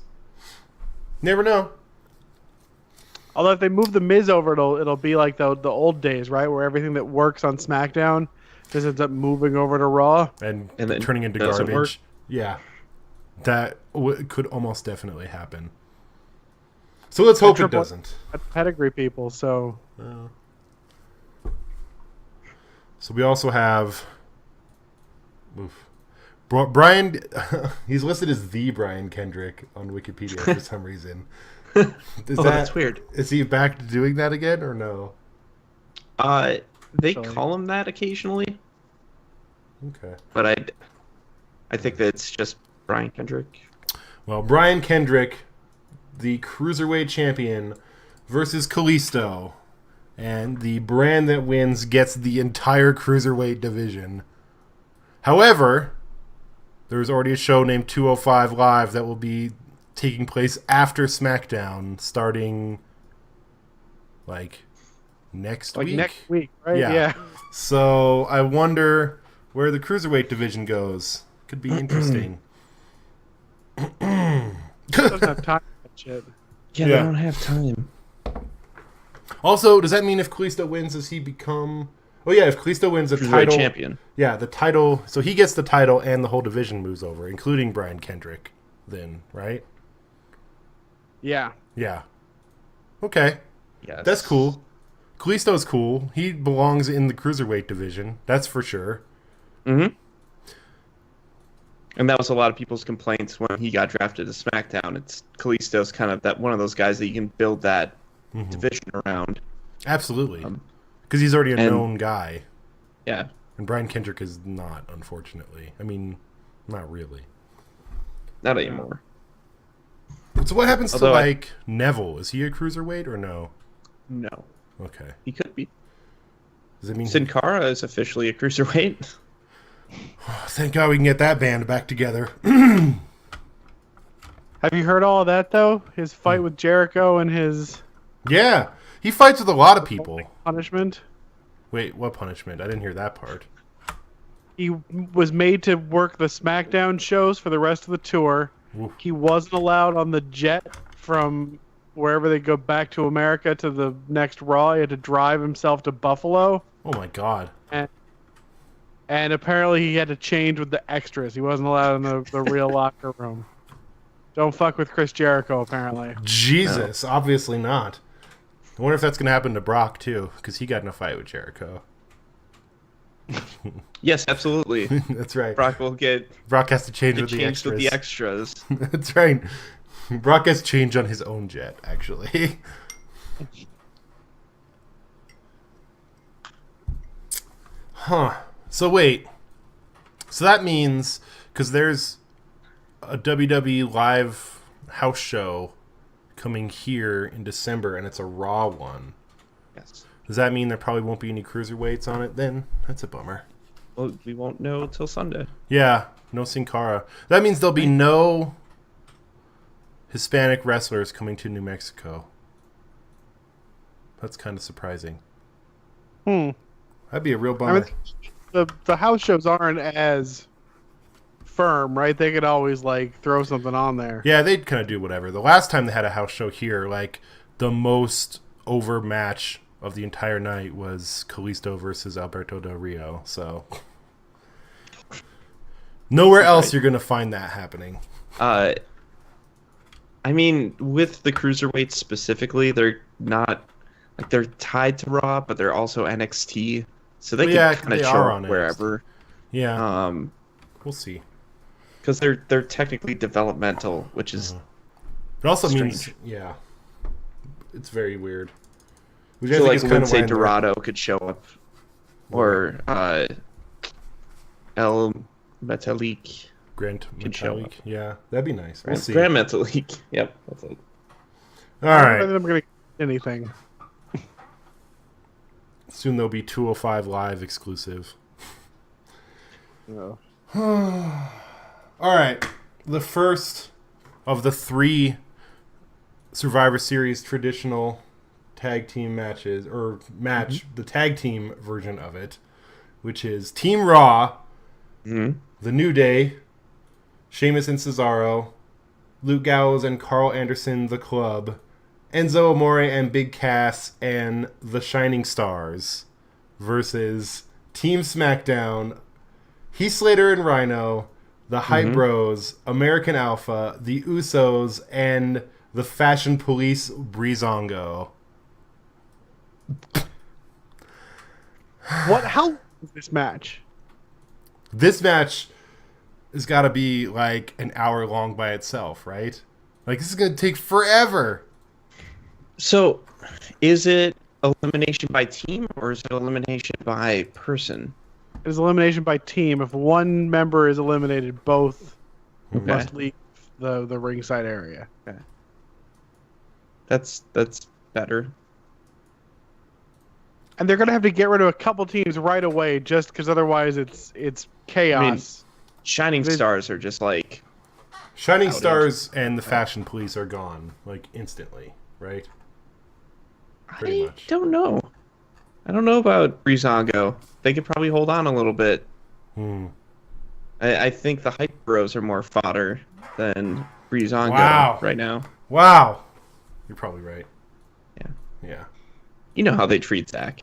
Speaker 3: Never know.
Speaker 1: Although if they move the Miz over, it'll be like the old days, right? Where everything that works on SmackDown just ends up moving over to Raw
Speaker 3: and then turning into garbage. Work. Yeah, that could almost definitely happen. So let's hope it doesn't.
Speaker 1: Pedigree people, so.
Speaker 3: So we also have Brian. He's listed as the Brian Kendrick on Wikipedia for some reason.
Speaker 2: That's weird.
Speaker 3: Is he back to doing that again or no?
Speaker 2: They call him that occasionally.
Speaker 3: Okay.
Speaker 2: But I think that it's just Brian Kendrick.
Speaker 3: Well, Brian Kendrick, the Cruiserweight Champion, versus Kalisto. And the brand that wins gets the entire Cruiserweight division. However, there's already a show named 205 Live that will be taking place after SmackDown, starting like next week.
Speaker 1: Next week, right?
Speaker 3: Yeah. So I wonder where the Cruiserweight division goes. Could be interesting.
Speaker 1: Doesn't have time for that shit.
Speaker 2: Yeah, they don't have time.
Speaker 3: Also, does that mean if Kalisto wins, does he become... Oh, yeah, if Kalisto wins the title...
Speaker 2: champion.
Speaker 3: Yeah, the title... So he gets the title and the whole division moves over, including Brian Kendrick then, right?
Speaker 1: Yeah.
Speaker 3: Yeah. Okay.
Speaker 2: Yes.
Speaker 3: That's cool. Kalisto's cool. He belongs in the Cruiserweight division. That's for sure.
Speaker 2: Mm-hmm. And that was a lot of people's complaints when he got drafted to SmackDown. It's Kalisto's kind of that one of those guys that you can build that division around.
Speaker 3: Absolutely. Because he's already a known guy.
Speaker 2: Yeah.
Speaker 3: And Brian Kendrick is not, unfortunately. I mean, not really.
Speaker 2: Not anymore.
Speaker 3: So what happens to, like, Neville? Is he a Cruiserweight or no?
Speaker 2: No.
Speaker 3: Okay.
Speaker 2: He could be.
Speaker 3: Does it mean
Speaker 2: Sin Cara is officially a Cruiserweight?
Speaker 3: Thank God we can get that band back together.
Speaker 1: Have you heard all of that, though? His fight with Jericho and his...
Speaker 3: Yeah. He fights with a lot of people.
Speaker 1: Punishment?
Speaker 3: Wait, what punishment? I didn't hear that part.
Speaker 1: He was made to work the SmackDown shows for the rest of the tour.
Speaker 3: Oof.
Speaker 1: He wasn't allowed on the jet from wherever they go back to America to the next Raw. He had to drive himself to Buffalo.
Speaker 3: Oh, my God.
Speaker 1: And apparently he had to change with the extras. He wasn't allowed in the real locker room. Don't fuck with Chris Jericho, apparently.
Speaker 3: Jesus, obviously not. I wonder if that's going to happen to Brock, too, because he got in a fight with Jericho.
Speaker 2: Yes, absolutely.
Speaker 3: That's right.
Speaker 2: Brock
Speaker 3: has to change with the extras.
Speaker 2: With the extras.
Speaker 3: That's right. Brock has changed on his own jet, actually. Huh. So wait. So that means, because there's a WWE live house show coming here in December, and it's a Raw one.
Speaker 2: Yes.
Speaker 3: Does that mean there probably won't be any cruiserweights on it then? That's a bummer.
Speaker 2: Well, we won't know till Sunday.
Speaker 3: Yeah, no Sin Cara. That means there'll be no Hispanic wrestlers coming to New Mexico. That's kind of surprising. That'd be a real bummer.
Speaker 1: I mean, the house shows aren't as firm, right? They could always like throw something on there.
Speaker 3: Yeah, they'd kind of do whatever. The last time they had a house show here, like the most over match of the entire night was Kalisto versus Alberto Del Rio. So nowhere else you're going to find that happening.
Speaker 2: I mean, with the cruiserweights specifically, they're not like they're tied to Raw, but they're also NXT, so they can kind of show up wherever.
Speaker 3: Yeah, we'll see.
Speaker 2: Because they're technically developmental, which is
Speaker 3: it also
Speaker 2: strange.
Speaker 3: means it's very weird.
Speaker 2: Which I feel like Lindsay Dorado could show up, or El Metalik.
Speaker 3: Grant Metalik. Yeah, that'd be nice. We'll see.
Speaker 2: Grant Metalik. Yep, that's it.
Speaker 3: All right.
Speaker 1: I don't think I'm gonna get anything.
Speaker 3: Soon there'll be 205 Live exclusive.
Speaker 1: No.
Speaker 3: All right. The first of the 3 Survivor Series traditional tag team matches, or the tag team version of it, which is Team Raw, The New Day, Sheamus and Cesaro, Luke Gallows and Carl Anderson, The Club, Enzo Amore and Big Cass and The Shining Stars versus Team SmackDown, Heath Slater and Rhino, The Hype Bros, American Alpha, The Usos, and The Fashion Police Breezango.
Speaker 1: How is this match?
Speaker 3: This match has got to be like an hour long by itself, right? Like, this is going to take forever.
Speaker 2: So, is it elimination by team or is it elimination by person?
Speaker 1: It is elimination by team. If one member is eliminated, both must leave the ringside area.
Speaker 2: Okay. That's better.
Speaker 1: And they're going to have to get rid of a couple teams right away, just because otherwise it's chaos.
Speaker 2: I mean, Shining Stars are just like
Speaker 3: Shining Stars and the Fashion Police are gone like instantly, right? Pretty much.
Speaker 2: I don't know. I don't know about Breezango. They could probably hold on a little bit. I think the Hype Bros are more fodder than Breezango right now.
Speaker 3: Wow. You're probably right. Yeah.
Speaker 2: You know how they treat Zach.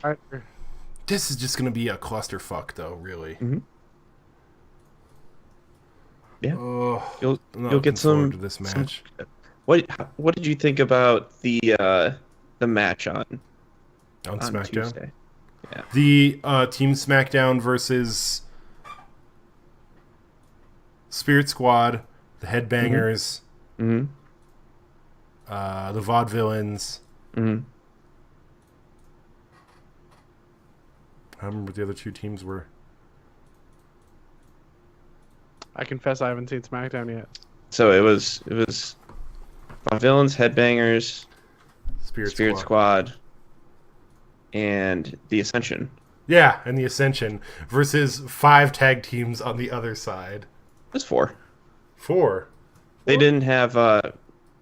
Speaker 3: This is just going to be a clusterfuck, though, really.
Speaker 2: Yeah.
Speaker 3: You'll
Speaker 2: get some
Speaker 3: to this match.
Speaker 2: What did you think about the match on
Speaker 3: SmackDown?
Speaker 2: Tuesday? Yeah.
Speaker 3: The Team SmackDown versus Spirit Squad, the Headbangers, the Vaudevillains. I don't remember what the other 2 teams were.
Speaker 1: I confess I haven't seen SmackDown yet.
Speaker 2: So it was Vaudevillains, Headbangers, Spirit Squad, and the Ascension.
Speaker 3: Yeah, and the Ascension versus 5 tag teams on the other side.
Speaker 2: It was 4.
Speaker 3: 4.
Speaker 2: They didn't have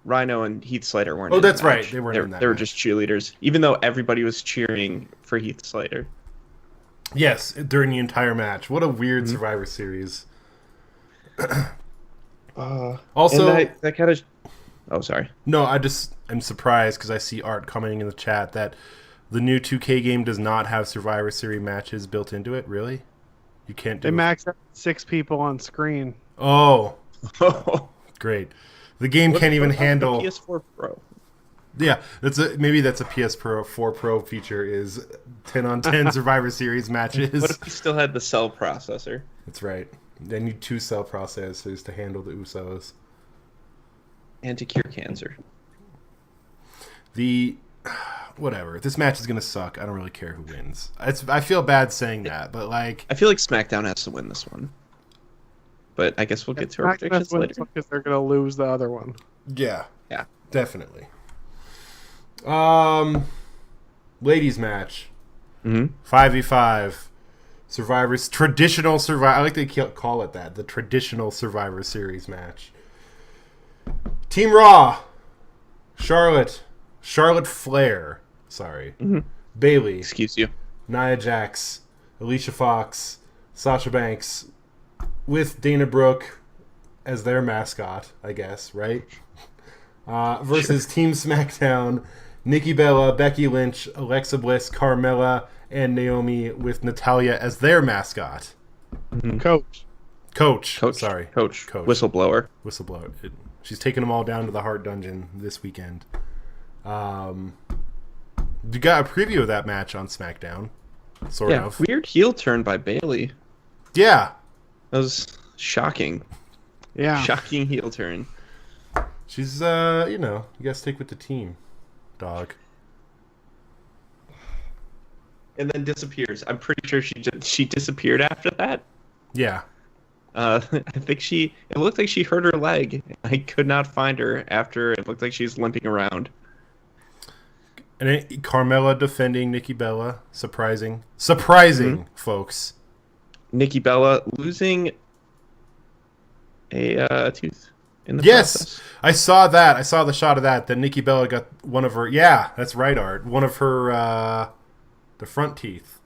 Speaker 2: Rhino and Heath Slater weren't.
Speaker 3: Oh, that's right. They weren't in that.
Speaker 2: They were just cheerleaders, even though everybody was cheering for Heath Slater.
Speaker 3: Yes, during the entire match. What a weird Survivor Series. Also,
Speaker 2: that kind of. Oh, sorry.
Speaker 3: No, I'm surprised because I see Art commenting in the chat that the new 2K game does not have Survivor Series matches built into it. Really? You can't do it?
Speaker 1: They max out 6 people on screen.
Speaker 3: Oh. Great. The game can't even handle...
Speaker 2: PS4 Pro.
Speaker 3: Yeah, maybe that's a PS4 Pro feature is 10 on 10 Survivor Series matches.
Speaker 2: What if we still had the cell processor?
Speaker 3: That's right. They need 2 cell processors to handle the Usos.
Speaker 2: And to cure cancer.
Speaker 3: Whatever. This match is going to suck. I don't really care who wins. I feel bad saying that, but like...
Speaker 2: I feel like SmackDown has to win this one. But I guess we'll get to our predictions later.
Speaker 1: Because they're going to lose the other one.
Speaker 3: Yeah.
Speaker 2: Yeah.
Speaker 3: Definitely. Ladies match. 5v5. Traditional Survivor... I like they call it that. The traditional Survivor Series match. Team Raw. Charlotte Flair. Sorry. Bayley.
Speaker 2: Excuse you.
Speaker 3: Nia Jax. Alicia Fox. Sasha Banks. With Dana Brooke as their mascot, I guess, right? Versus Team SmackDown. Nikki Bella, Becky Lynch, Alexa Bliss, Carmella, and Naomi with Natalya as their mascot.
Speaker 1: Coach.
Speaker 3: Sorry.
Speaker 2: Coach. Whistleblower.
Speaker 3: She's taking them all down to the Heart Dungeon this weekend. You got a preview of that match on SmackDown, sort of.
Speaker 2: Weird heel turn by Bayley.
Speaker 3: Yeah.
Speaker 2: That was shocking.
Speaker 1: Yeah.
Speaker 2: Shocking heel turn.
Speaker 3: She's, you gotta stick with the team, dog.
Speaker 2: And then disappears. I'm pretty sure she disappeared after that.
Speaker 3: Yeah.
Speaker 2: I think it looked like she hurt her leg. I could not find her after it looked like she was limping around.
Speaker 3: And then Carmella defending Nikki Bella. Surprising, folks.
Speaker 2: Nikki Bella losing a tooth in the process.
Speaker 3: I saw that. I saw the shot of that. That Nikki Bella got one of her... Yeah, that's right, Art. One of her... the front teeth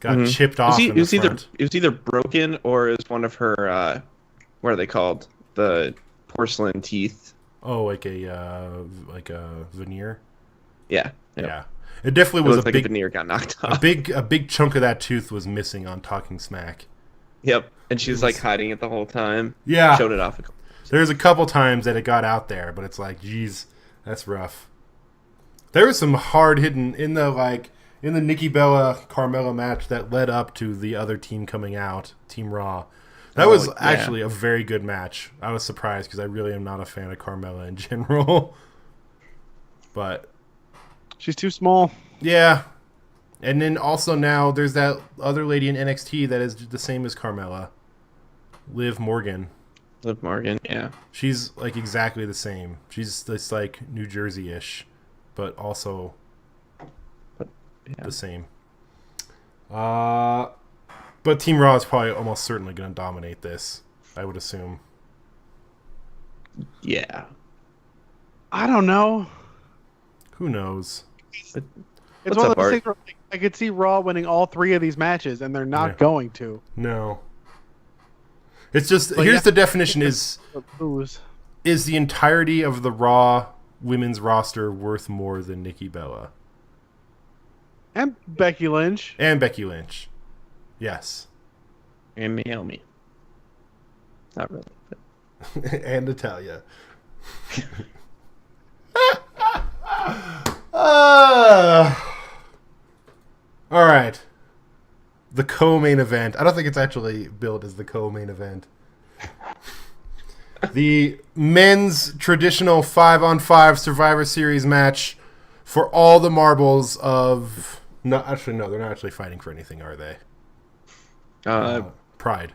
Speaker 3: got chipped off in the front.
Speaker 2: It was either broken or it was one of her... what are they called? The porcelain teeth.
Speaker 3: Oh, like a veneer?
Speaker 2: Yeah.
Speaker 3: Yeah. It definitely was
Speaker 2: a veneer got knocked off.
Speaker 3: A big chunk of that tooth was missing on Talking Smack.
Speaker 2: Yep. And she was like hiding it the whole time.
Speaker 3: Yeah.
Speaker 2: Showed it off.
Speaker 3: There's a couple times that it got out there, but it's like, geez, that's rough. There was some hard hitting in the Nikki Bella Carmella match that led up to the other team coming out, Team Raw. That was actually a very good match. I was surprised because I really am not a fan of Carmella in general. But
Speaker 1: she's too small.
Speaker 3: Yeah. And then also now there's that other lady in NXT that is the same as Carmella. Liv Morgan,
Speaker 2: yeah.
Speaker 3: She's like exactly the same. She's this like New Jersey-ish, but also the same. But Team Raw is probably almost certainly going to dominate this, I would assume.
Speaker 2: Yeah.
Speaker 1: I don't know.
Speaker 3: Who knows?
Speaker 1: It's one of those things where I could see Raw winning all 3 of these matches, and they're not going to.
Speaker 3: No. It's just, here's the definition is the entirety of the Raw women's roster worth more than Nikki Bella?
Speaker 1: And Becky Lynch.
Speaker 3: Yes.
Speaker 2: And Naomi. Not really. But...
Speaker 3: and Natalya. All right. The co-main event. I don't think it's actually billed as the co-main event. The men's traditional 5-on-5 Survivor Series match for all the marbles of... No, they're not actually fighting for anything, are they? Pride.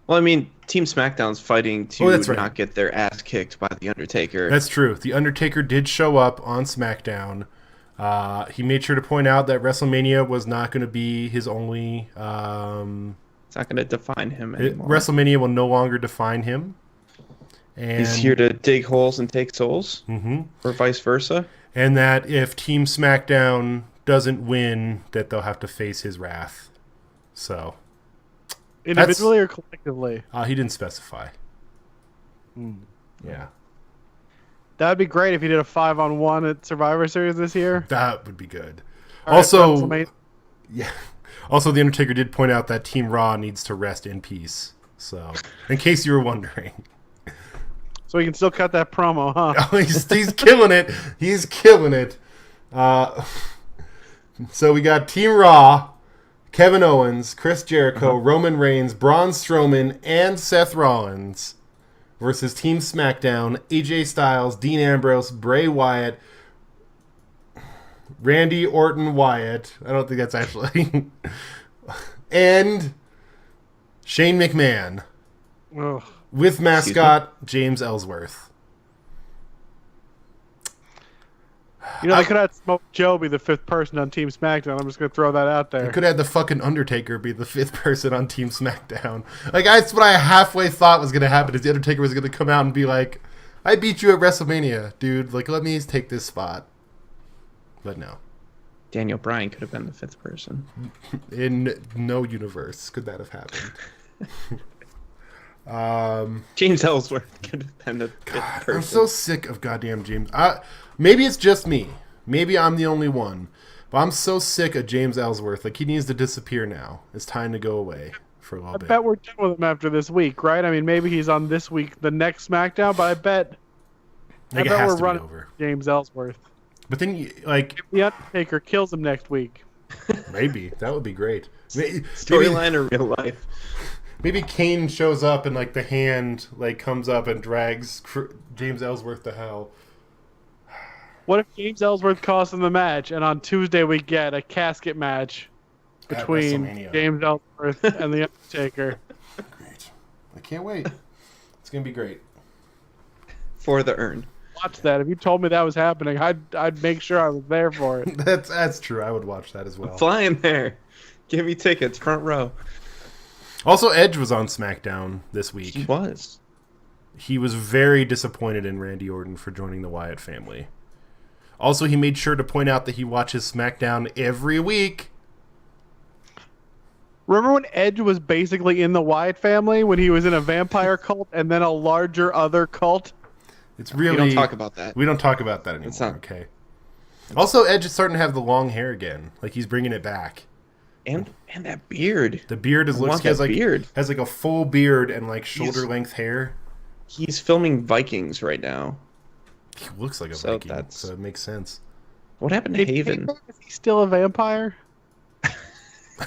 Speaker 2: Well, I mean, Team SmackDown's fighting to not get their ass kicked by The Undertaker.
Speaker 3: That's true. The Undertaker did show up on SmackDown. He made sure to point out that WrestleMania was not going to be his only... it's
Speaker 2: not going to define him anymore.
Speaker 3: WrestleMania will no longer define him. And
Speaker 2: he's here to dig holes and take souls, or vice versa.
Speaker 3: And that if Team SmackDown doesn't win, that they'll have to face his wrath. So...
Speaker 1: Individually or collectively?
Speaker 3: He didn't specify. Yeah.
Speaker 1: That would be great if you did a 5-on-1 at Survivor Series this year.
Speaker 3: That would be good.
Speaker 1: Also,
Speaker 3: yeah. Also, The Undertaker did point out that Team Raw needs to rest in peace. So, in case you were wondering.
Speaker 1: So he can still cut that promo, huh?
Speaker 3: Oh, he's killing it. He's killing it. So we got Team Raw, Kevin Owens, Chris Jericho, Roman Reigns, Braun Strowman, and Seth Rollins versus Team SmackDown, AJ Styles, Dean Ambrose, Bray Wyatt, Randy Orton Wyatt. I don't think that's actually... and Shane McMahon.
Speaker 1: Ugh.
Speaker 3: With mascot James Ellsworth.
Speaker 1: You know, they could have Samoa Joe be the 5th person on Team SmackDown. I'm just going to throw that out there.
Speaker 3: They could have the fucking Undertaker be the 5th person on Team SmackDown. Like, that's what I halfway thought was going to happen, is the Undertaker was going to come out and be like, I beat you at WrestleMania, dude. Like, let me take this spot. But no.
Speaker 2: Daniel Bryan could have been the 5th person.
Speaker 3: In no universe could that have happened.
Speaker 2: James Ellsworth could have been the 5th person.
Speaker 3: I'm so sick of goddamn James. Maybe it's just me. Maybe I'm the only one. But I'm so sick of James Ellsworth. Like, he needs to disappear now. It's time to go away for a little bit.
Speaker 1: I bet we're done with him after this week, right? I mean, maybe he's on this week, the next SmackDown, but I bet we're running over James Ellsworth.
Speaker 3: But then, like...
Speaker 1: If the Undertaker kills him next week.
Speaker 3: Maybe. That would be great.
Speaker 2: Storyline or real life?
Speaker 3: Maybe Kane shows up and, like, the hand, like, comes up and drags James Ellsworth to hell.
Speaker 1: What if James Ellsworth costs him the match, and on Tuesday we get a casket match between James Ellsworth and the Undertaker?
Speaker 3: Great. I can't wait. It's going to be great.
Speaker 2: For the urn.
Speaker 1: Watch that. If you told me that was happening, I'd make sure I was there for it.
Speaker 3: That's true. I would watch that as well.
Speaker 2: I'm flying there. Give me tickets, front row.
Speaker 3: Also, Edge was on SmackDown this week.
Speaker 2: He was.
Speaker 3: He was very disappointed in Randy Orton for joining the Wyatt family. Also, he made sure to point out that he watches SmackDown every week.
Speaker 1: Remember when Edge was basically in the Wyatt family when he was in a vampire cult and then a larger other cult?
Speaker 3: It's really...
Speaker 2: We don't talk about that.
Speaker 3: We don't talk about that anymore, okay? Also, Edge is starting to have the long hair again. Like, he's bringing it back.
Speaker 2: And that beard.
Speaker 3: The beard has like a full beard and like shoulder length hair.
Speaker 2: He's filming Vikings right now.
Speaker 3: He looks like a Viking, so it makes sense.
Speaker 2: What happened to Haven?
Speaker 1: Is he still a vampire?
Speaker 3: I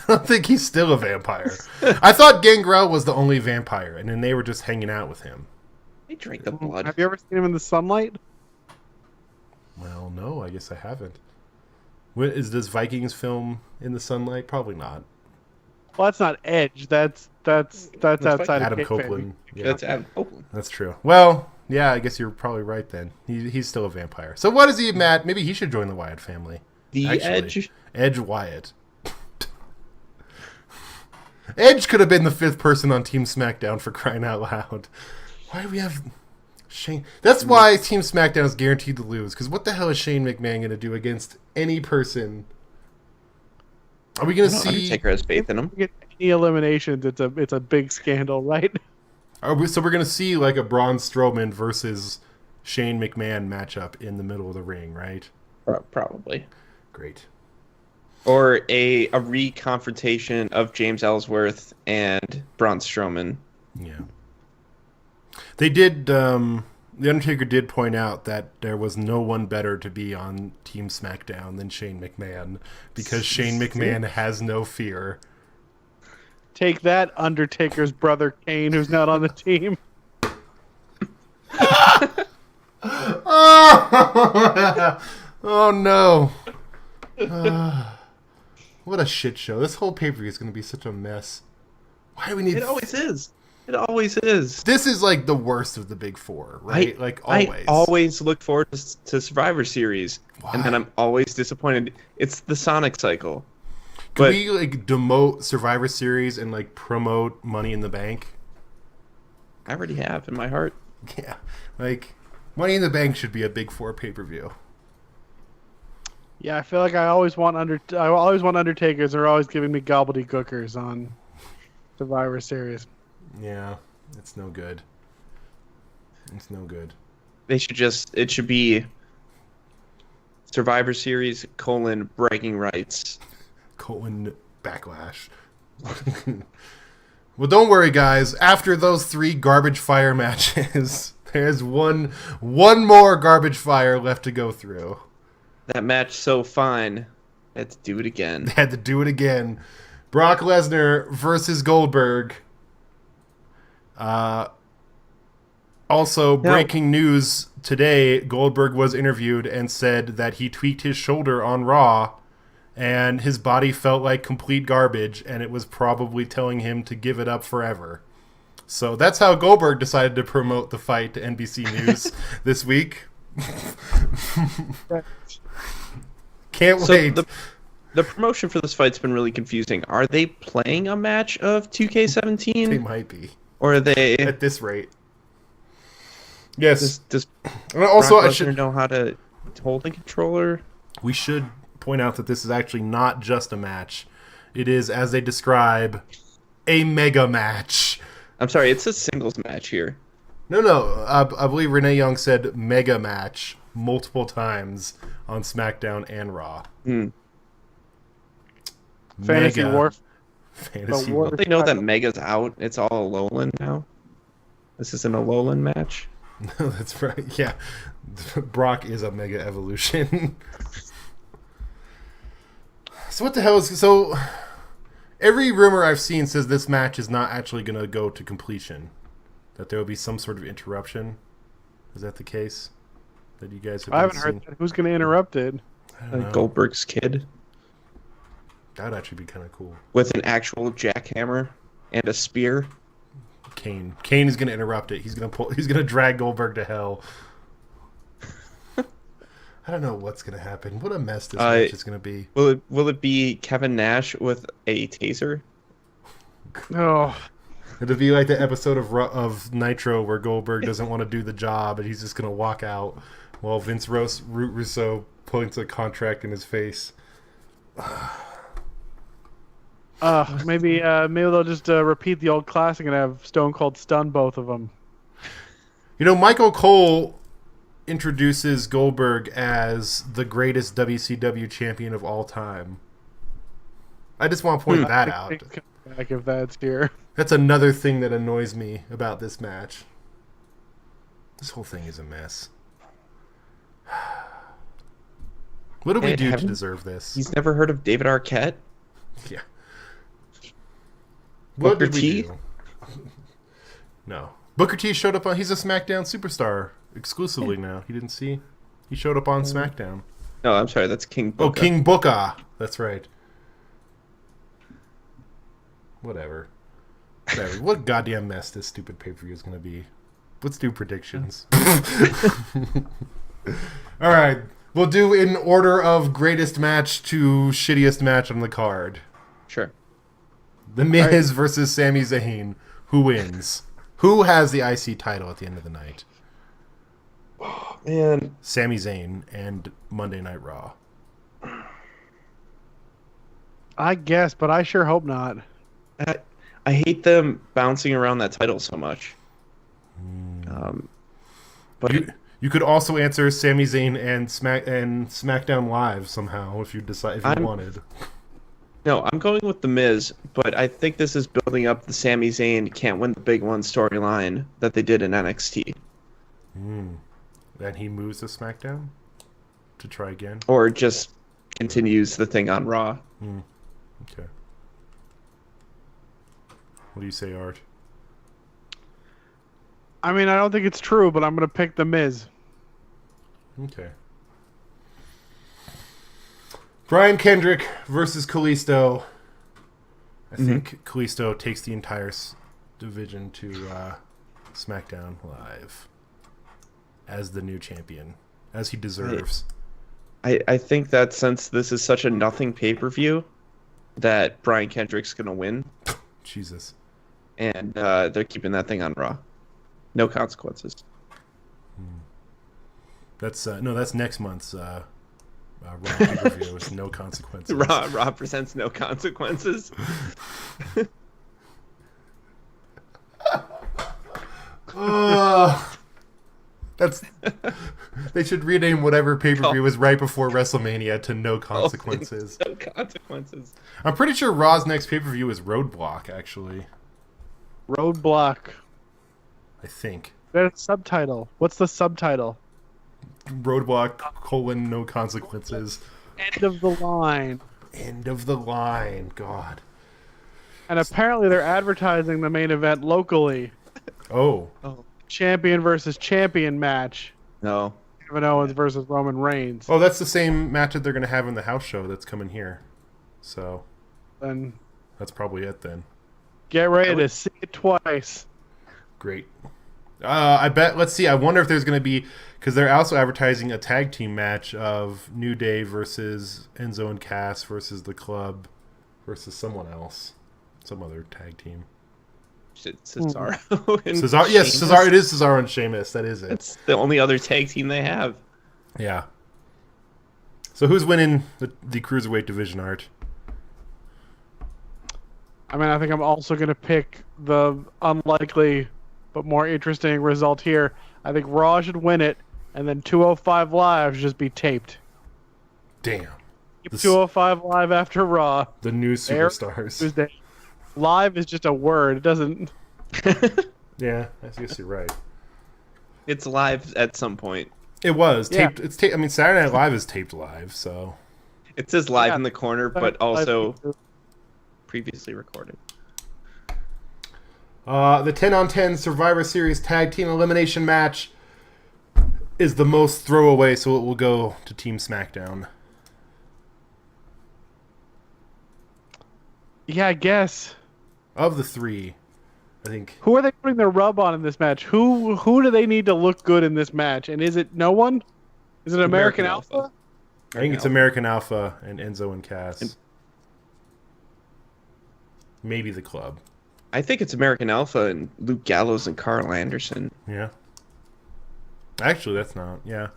Speaker 3: don't think he's still a vampire. I thought Gangrel was the only vampire, and then they were just hanging out with him.
Speaker 2: They drank the blood.
Speaker 1: Have you ever seen him in the sunlight?
Speaker 3: Well, no, I guess I haven't. Is this Vikings film in the sunlight? Probably not.
Speaker 1: Well, that's not Edge. That's outside
Speaker 3: Adam
Speaker 1: of
Speaker 3: Copeland.
Speaker 2: Yeah. That's Adam Copeland.
Speaker 3: That's true. Well, yeah, I guess you're probably right then. He's still a vampire. So what is he, Matt? Maybe he should join the Wyatt family.
Speaker 2: Edge?
Speaker 3: Edge Wyatt. Edge could have been the 5th person on Team SmackDown, for crying out loud. Why do we have... Shane? That's why Team SmackDown is guaranteed to lose. Because what the hell is Shane McMahon going to do against any person? Are we going to see?
Speaker 2: Undertaker has faith in him.
Speaker 1: Get any eliminations? It's a big scandal, right?
Speaker 3: So we're going to see like a Braun Strowman versus Shane McMahon matchup in the middle of the ring, right?
Speaker 2: Probably.
Speaker 3: Great.
Speaker 2: Or a reconfrontation of James Ellsworth and Braun Strowman.
Speaker 3: Yeah. They did, the Undertaker did point out that there was no one better to be on Team SmackDown than Shane McMahon, because Shane McMahon has no fear.
Speaker 1: Take that, Undertaker's brother Kane, who's not on the team. Oh no. What a shit show. This whole pay-per-view is going to be such a mess. Why do we need...
Speaker 2: It always is. It always is.
Speaker 3: This is like the worst of the big four, right? Always.
Speaker 2: I always look forward to Survivor Series, and then I'm always disappointed. It's the Sonic cycle.
Speaker 3: Can we like demote Survivor Series and like promote Money in the Bank?
Speaker 2: I already have in my heart.
Speaker 3: Yeah, like Money in the Bank should be a big four pay-per-view.
Speaker 1: Yeah, I feel like I always want Undertakers. They're always giving me gobbledygookers on Survivor Series.
Speaker 3: Yeah, it's no good. It's no good.
Speaker 2: It should be Survivor Series, bragging rights.
Speaker 3: Backlash. Well, don't worry, guys. After those 3 garbage fire matches, There's one more garbage fire left to go through.
Speaker 2: That match so fine. Let's do it again.
Speaker 3: They had to do it again. Brock Lesnar versus Goldberg. Also, breaking news today, Goldberg was interviewed and said that he tweaked his shoulder on Raw and his body felt like complete garbage and it was probably telling him to give it up forever. So that's how Goldberg decided to promote the fight to NBC News this week. Can't wait.
Speaker 2: The promotion for this fight's been really confusing. Are they playing a match of 2K17?
Speaker 3: They might be.
Speaker 2: Or are they...
Speaker 3: At this rate. Yes.
Speaker 2: Does
Speaker 3: also,
Speaker 2: Brock
Speaker 3: I
Speaker 2: Lesnar
Speaker 3: should
Speaker 2: know how to hold a controller?
Speaker 3: We should point out that this is actually not just a match. It is, as they describe, a mega match.
Speaker 2: I'm sorry, it's a singles match here.
Speaker 3: No. I believe Renee Young said mega match multiple times on SmackDown and Raw.
Speaker 1: Fantasy Warfare.
Speaker 3: Fantasy
Speaker 2: Don't they know that Mega's out? It's all Alolan now? This isn't a Alolan match?
Speaker 3: No, that's right. Yeah. Brock is a Mega Evolution. So what the hell is... So, every rumor I've seen says this match is not actually going to go to completion. That there will be some sort of interruption. Is that the case? That you guys have
Speaker 1: I haven't heard that. Who's going to interrupt it?
Speaker 2: Goldberg's kid.
Speaker 3: That would actually be kind of cool.
Speaker 2: With an actual jackhammer and a spear.
Speaker 3: Kane is going to interrupt it. He's going to drag Goldberg to hell. I don't know what's going to happen. What a mess this match is going to be.
Speaker 2: Will it be Kevin Nash with a taser?
Speaker 1: Oh.
Speaker 3: It'll be like the episode of Nitro where Goldberg doesn't want to do the job and he's just going to walk out while Vince Russo points a contract in his face.
Speaker 1: Maybe they'll just repeat the old classic and have Stone Cold stun both of them.
Speaker 3: You know, Michael Cole introduces Goldberg as the greatest WCW champion of all time. I just want to point that out.
Speaker 1: Back if that's here.
Speaker 3: That's another thing that annoys me about this match. This whole thing is a mess. What do we do to deserve this?
Speaker 2: He's never heard of David Arquette?
Speaker 3: Yeah.
Speaker 2: Booker T?
Speaker 3: No. Booker T showed up on... He's a SmackDown superstar exclusively now. He didn't see... He showed up on SmackDown.
Speaker 2: No, I'm sorry. That's King Booker.
Speaker 3: Oh, King Booker. That's right. Whatever. What goddamn mess this stupid pay-per-view is going to be. Let's do predictions. All right. We'll do in order of greatest match to shittiest match on the card.
Speaker 2: Sure.
Speaker 3: The Miz versus Sami Zayn. Who wins? Who has the IC title at the end of the night?
Speaker 2: Oh, man.
Speaker 3: Sami Zayn and Monday Night Raw.
Speaker 2: I guess, but I sure hope not. I hate them bouncing around that title so much.
Speaker 3: But you could also answer Sami Zayn and SmackDown Live somehow if you wanted.
Speaker 2: No, I'm going with The Miz, but I think this is building up the Sami Zayn can't win the big one storyline that they did in NXT.
Speaker 3: Then he moves to SmackDown to try again?
Speaker 2: Or just continues the thing on Raw.
Speaker 3: Okay. What do you say, Art?
Speaker 1: I mean, I don't think it's true, but I'm going to pick The Miz.
Speaker 3: Okay. Brian Kendrick versus Kalisto. I think Kalisto takes the entire division to SmackDown Live as the new champion, as he deserves.
Speaker 2: I think that since this is such a nothing pay-per-view, that Brian Kendrick's going to win.
Speaker 3: Jesus.
Speaker 2: And they're keeping that thing on Raw. No consequences.
Speaker 3: That's that's next month's Raw pay-per-view with no consequences.
Speaker 2: Raw presents no consequences.
Speaker 3: They should rename whatever pay-per-view was right before WrestleMania to No Consequences.
Speaker 2: No consequences.
Speaker 3: I'm pretty sure Raw's next pay-per-view is Roadblock, actually.
Speaker 1: Roadblock.
Speaker 3: I think.
Speaker 1: That's subtitle. What's the subtitle?
Speaker 3: Roadblock, no consequences.
Speaker 1: End of the line.
Speaker 3: End of the line. God.
Speaker 1: And apparently they're advertising the main event locally.
Speaker 3: Oh.
Speaker 1: Champion versus champion match.
Speaker 2: No.
Speaker 1: Kevin Owens versus Roman Reigns.
Speaker 3: Oh, that's the same match that they're going to have in the house show that's coming here. So.
Speaker 1: Then
Speaker 3: that's probably it then.
Speaker 1: Get ready to see it twice.
Speaker 3: Great. I bet. Let's see. I wonder if there's going to be, because they're also advertising a tag team match of New Day versus Enzo and Cass versus the Club versus someone else, some other tag team.
Speaker 2: Cesaro.
Speaker 3: Cesaro. Yes, Cesaro. It is Cesaro and Sheamus. That is it.
Speaker 2: It's the only other tag team they have.
Speaker 3: Yeah. So who's winning the cruiserweight division, Art?
Speaker 1: I mean, I think I'm also going to pick the unlikely but more interesting result here. I think Raw should win it, and then 205 Live should just be taped.
Speaker 3: Damn.
Speaker 1: Keep 205 Live after Raw.
Speaker 3: The new superstars.
Speaker 1: Tuesday. Live is just a word. It doesn't...
Speaker 3: Yeah, I guess you're right.
Speaker 2: It's live at some point.
Speaker 3: It was taped. Yeah. It's taped. I mean, Saturday Night Live is taped live, so
Speaker 2: it says live in the corner, but also previously recorded.
Speaker 3: The 10-on-10 Survivor Series Tag Team Elimination match is the most throwaway, so it will go to Team SmackDown.
Speaker 1: Yeah, I guess.
Speaker 3: Of the three, I think.
Speaker 1: Who are they putting their rub on in this match? Who do they need to look good in this match? And is it no one? Is it American Alpha?
Speaker 3: I think it's American Alpha and Enzo and Cass. Maybe the Club.
Speaker 2: I think it's American Alpha and Luke Gallows and Carl Anderson.
Speaker 3: Yeah. Actually, that's not. Yeah.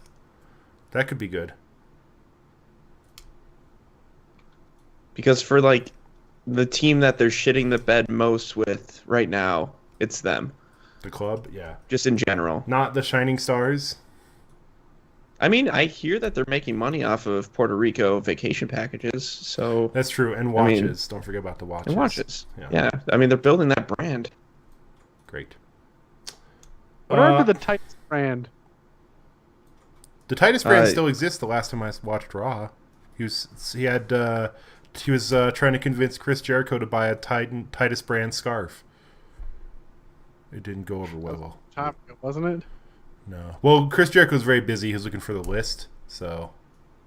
Speaker 3: That could be good.
Speaker 2: Because for, like, the team that they're shitting the bed most with right now, it's them.
Speaker 3: The Club? Yeah.
Speaker 2: Just in general.
Speaker 3: Not the Shining Stars?
Speaker 2: I mean, I hear that they're making money off of Puerto Rico vacation packages, so...
Speaker 3: That's true, and watches. Don't forget about the watches.
Speaker 2: And watches. Yeah. I mean, they're building that brand.
Speaker 3: Great.
Speaker 1: What happened to the Titus brand?
Speaker 3: The Titus brand still exists the last time I watched Raw. He was trying to convince Chris Jericho to buy a Titus brand scarf. It didn't go over well.
Speaker 1: Wasn't it?
Speaker 3: No. Well, Chris Jericho was very busy. He was looking for the list, so...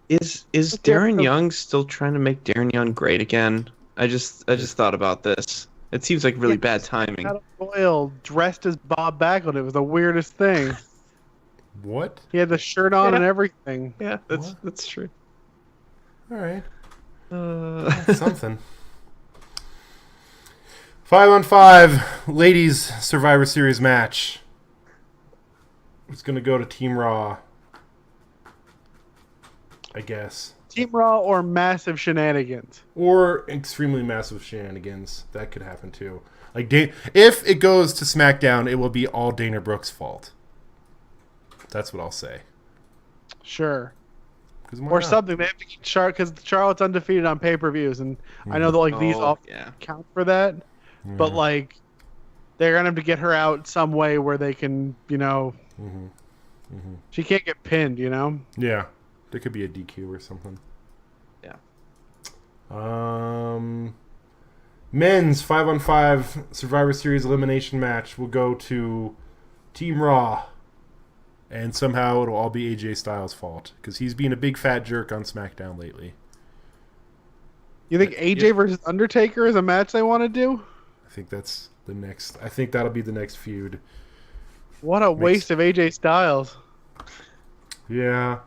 Speaker 2: Is Darren Young still trying to make Darren Young great again? I just thought about this. It seems like really bad timing.
Speaker 1: Adam Boyle dressed as Bob Backlund. It was the weirdest thing.
Speaker 3: What?
Speaker 1: He had the shirt on and everything.
Speaker 2: Yeah, that's true.
Speaker 3: All right. That's something. 5-on-5 ladies Survivor Series match. It's going to go to Team Raw, I guess.
Speaker 1: Team Raw or massive shenanigans.
Speaker 3: Or extremely massive shenanigans. That could happen too. Like, if it goes to SmackDown, it will be all Dana Brooke's fault. That's what I'll say.
Speaker 1: Sure. Or something. They have to keep because Charlotte's undefeated on pay-per-views, and I know that these all count for that. Mm-hmm. But like, they're gonna have to get her out some way where they can, she can't get pinned,
Speaker 3: Yeah, there could be a DQ or something.
Speaker 2: Yeah.
Speaker 3: Men's 5-on-5 Survivor Series elimination match will go to Team Raw. And somehow it'll all be AJ Styles' fault because he's being a big fat jerk on SmackDown lately.
Speaker 1: You think AJ versus Undertaker is a match they want to do?
Speaker 3: I think that's the next. I think that'll be the next feud.
Speaker 1: What a waste of AJ Styles.
Speaker 3: Yeah.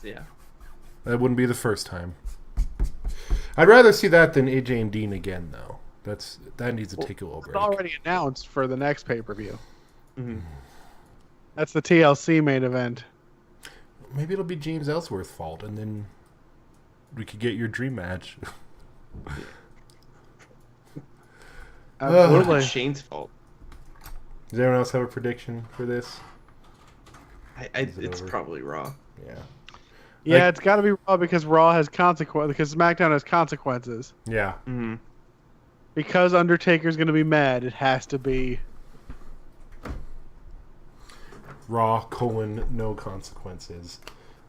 Speaker 2: Yeah.
Speaker 3: That wouldn't be the first time. I'd rather see that than AJ and Dean again, though. That needs to take a little break.
Speaker 1: It's already announced for the next pay-per-view. Mm-hmm. That's the TLC main event.
Speaker 3: Maybe it'll be James Ellsworth's fault, and then we could get your dream match.
Speaker 1: Absolutely.
Speaker 2: Shane's fault.
Speaker 3: Does anyone else have a prediction for this?
Speaker 2: It's probably Raw.
Speaker 3: Yeah.
Speaker 1: Yeah, it's got to be Raw because Raw has consequences. Because SmackDown has consequences.
Speaker 3: Yeah.
Speaker 2: Mm-hmm.
Speaker 1: Because Undertaker's going to be mad, it has to be
Speaker 3: Raw, no consequences.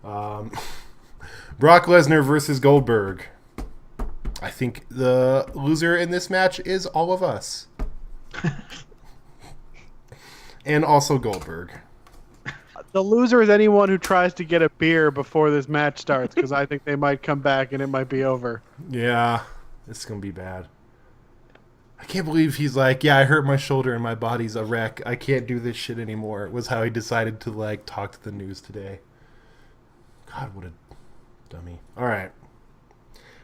Speaker 3: Brock Lesnar versus Goldberg. I think the loser in this match is all of us. And also Goldberg.
Speaker 1: The loser is anyone who tries to get a beer before this match starts, because I think they might come back and it might be over.
Speaker 3: Yeah, it's going to be bad. I can't believe he's like, yeah, I hurt my shoulder and my body's a wreck. I can't do this shit anymore. Was how he decided to like talk to the news today. God, what a dummy. All right.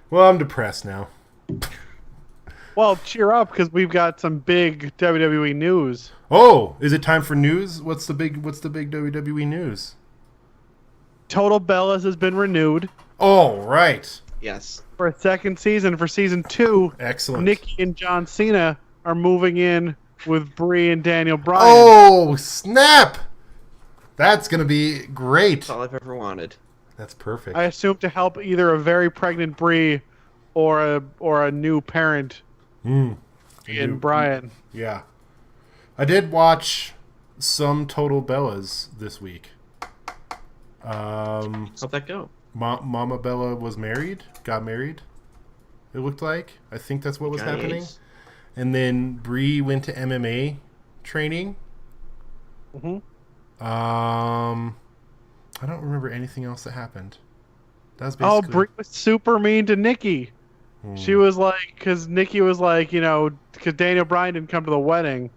Speaker 3: Well, I'm depressed now.
Speaker 1: Well, cheer up, because we've got some big WWE news.
Speaker 3: Oh, is it time for news? What's the big WWE news?
Speaker 1: Total Bellas has been renewed.
Speaker 3: Oh, right.
Speaker 2: Yes.
Speaker 1: For a second season, for season 2.
Speaker 3: Excellent.
Speaker 1: Nikki and John Cena are moving in with Brie and Daniel Bryan.
Speaker 3: Oh, snap! That's going to be great.
Speaker 2: That's all I've ever wanted.
Speaker 3: That's perfect.
Speaker 1: I assume to help either a very pregnant Brie or a new parent in Bryan.
Speaker 3: Yeah. I did watch some Total Bellas this week.
Speaker 2: How'd that go?
Speaker 3: Mama Bella got married, it looked like. I think that's what was happening. And then Brie went to MMA training.
Speaker 1: Mm-hmm.
Speaker 3: I don't remember anything else that happened. That was basically...
Speaker 1: Brie was super mean to Nikki. She was like, because Nikki was like, because Daniel Bryan didn't come to the wedding.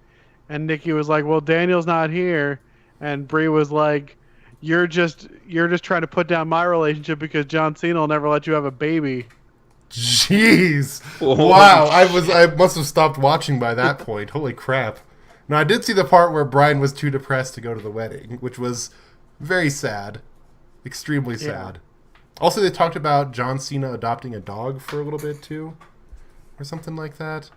Speaker 1: And Nikki was like, well, Daniel's not here. And Brie was like, you're just trying to put down my relationship because John Cena will never let you have a baby.
Speaker 3: Jeez. Wow. I must have stopped watching by that point. Holy crap. Now, I did see the part where Bryan was too depressed to go to the wedding, which was very sad. Extremely sad. Also, they talked about John Cena adopting a dog for a little bit, too. Or something like that.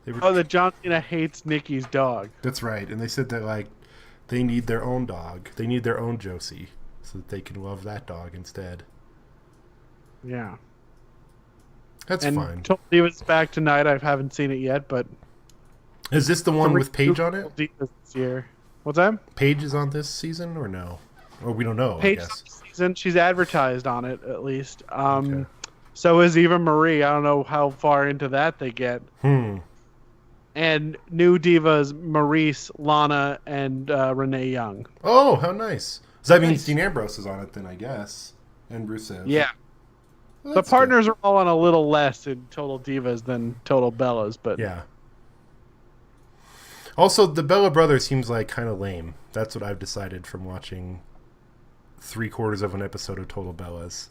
Speaker 1: That John Cena hates Nikki's dog.
Speaker 3: That's right. And they said that, like, they need their own dog. They need their own Josie so that they can love that dog instead.
Speaker 1: Yeah.
Speaker 3: That's fine.
Speaker 1: Total Divas back tonight. I haven't seen it yet, but...
Speaker 3: Is this the one with Paige on it?
Speaker 1: Divas this year. What's that?
Speaker 3: Paige is on this season or no? Or we don't know,
Speaker 1: Paige
Speaker 3: I guess.
Speaker 1: Season. She's advertised on it, at least. Okay. So is Eva Marie. I don't know how far into that they get. And new divas, Maurice, Lana, and Renee Young.
Speaker 3: Oh, how nice. So that means Dean Ambrose is on it then, I guess. And Rusev.
Speaker 1: Yeah.
Speaker 3: Well,
Speaker 1: the partners are all on a little less in Total Divas than Total Bellas, but...
Speaker 3: Yeah. Also, the Bella brother seems like kind of lame. That's what I've decided from watching 3/4 of an episode of Total Bellas.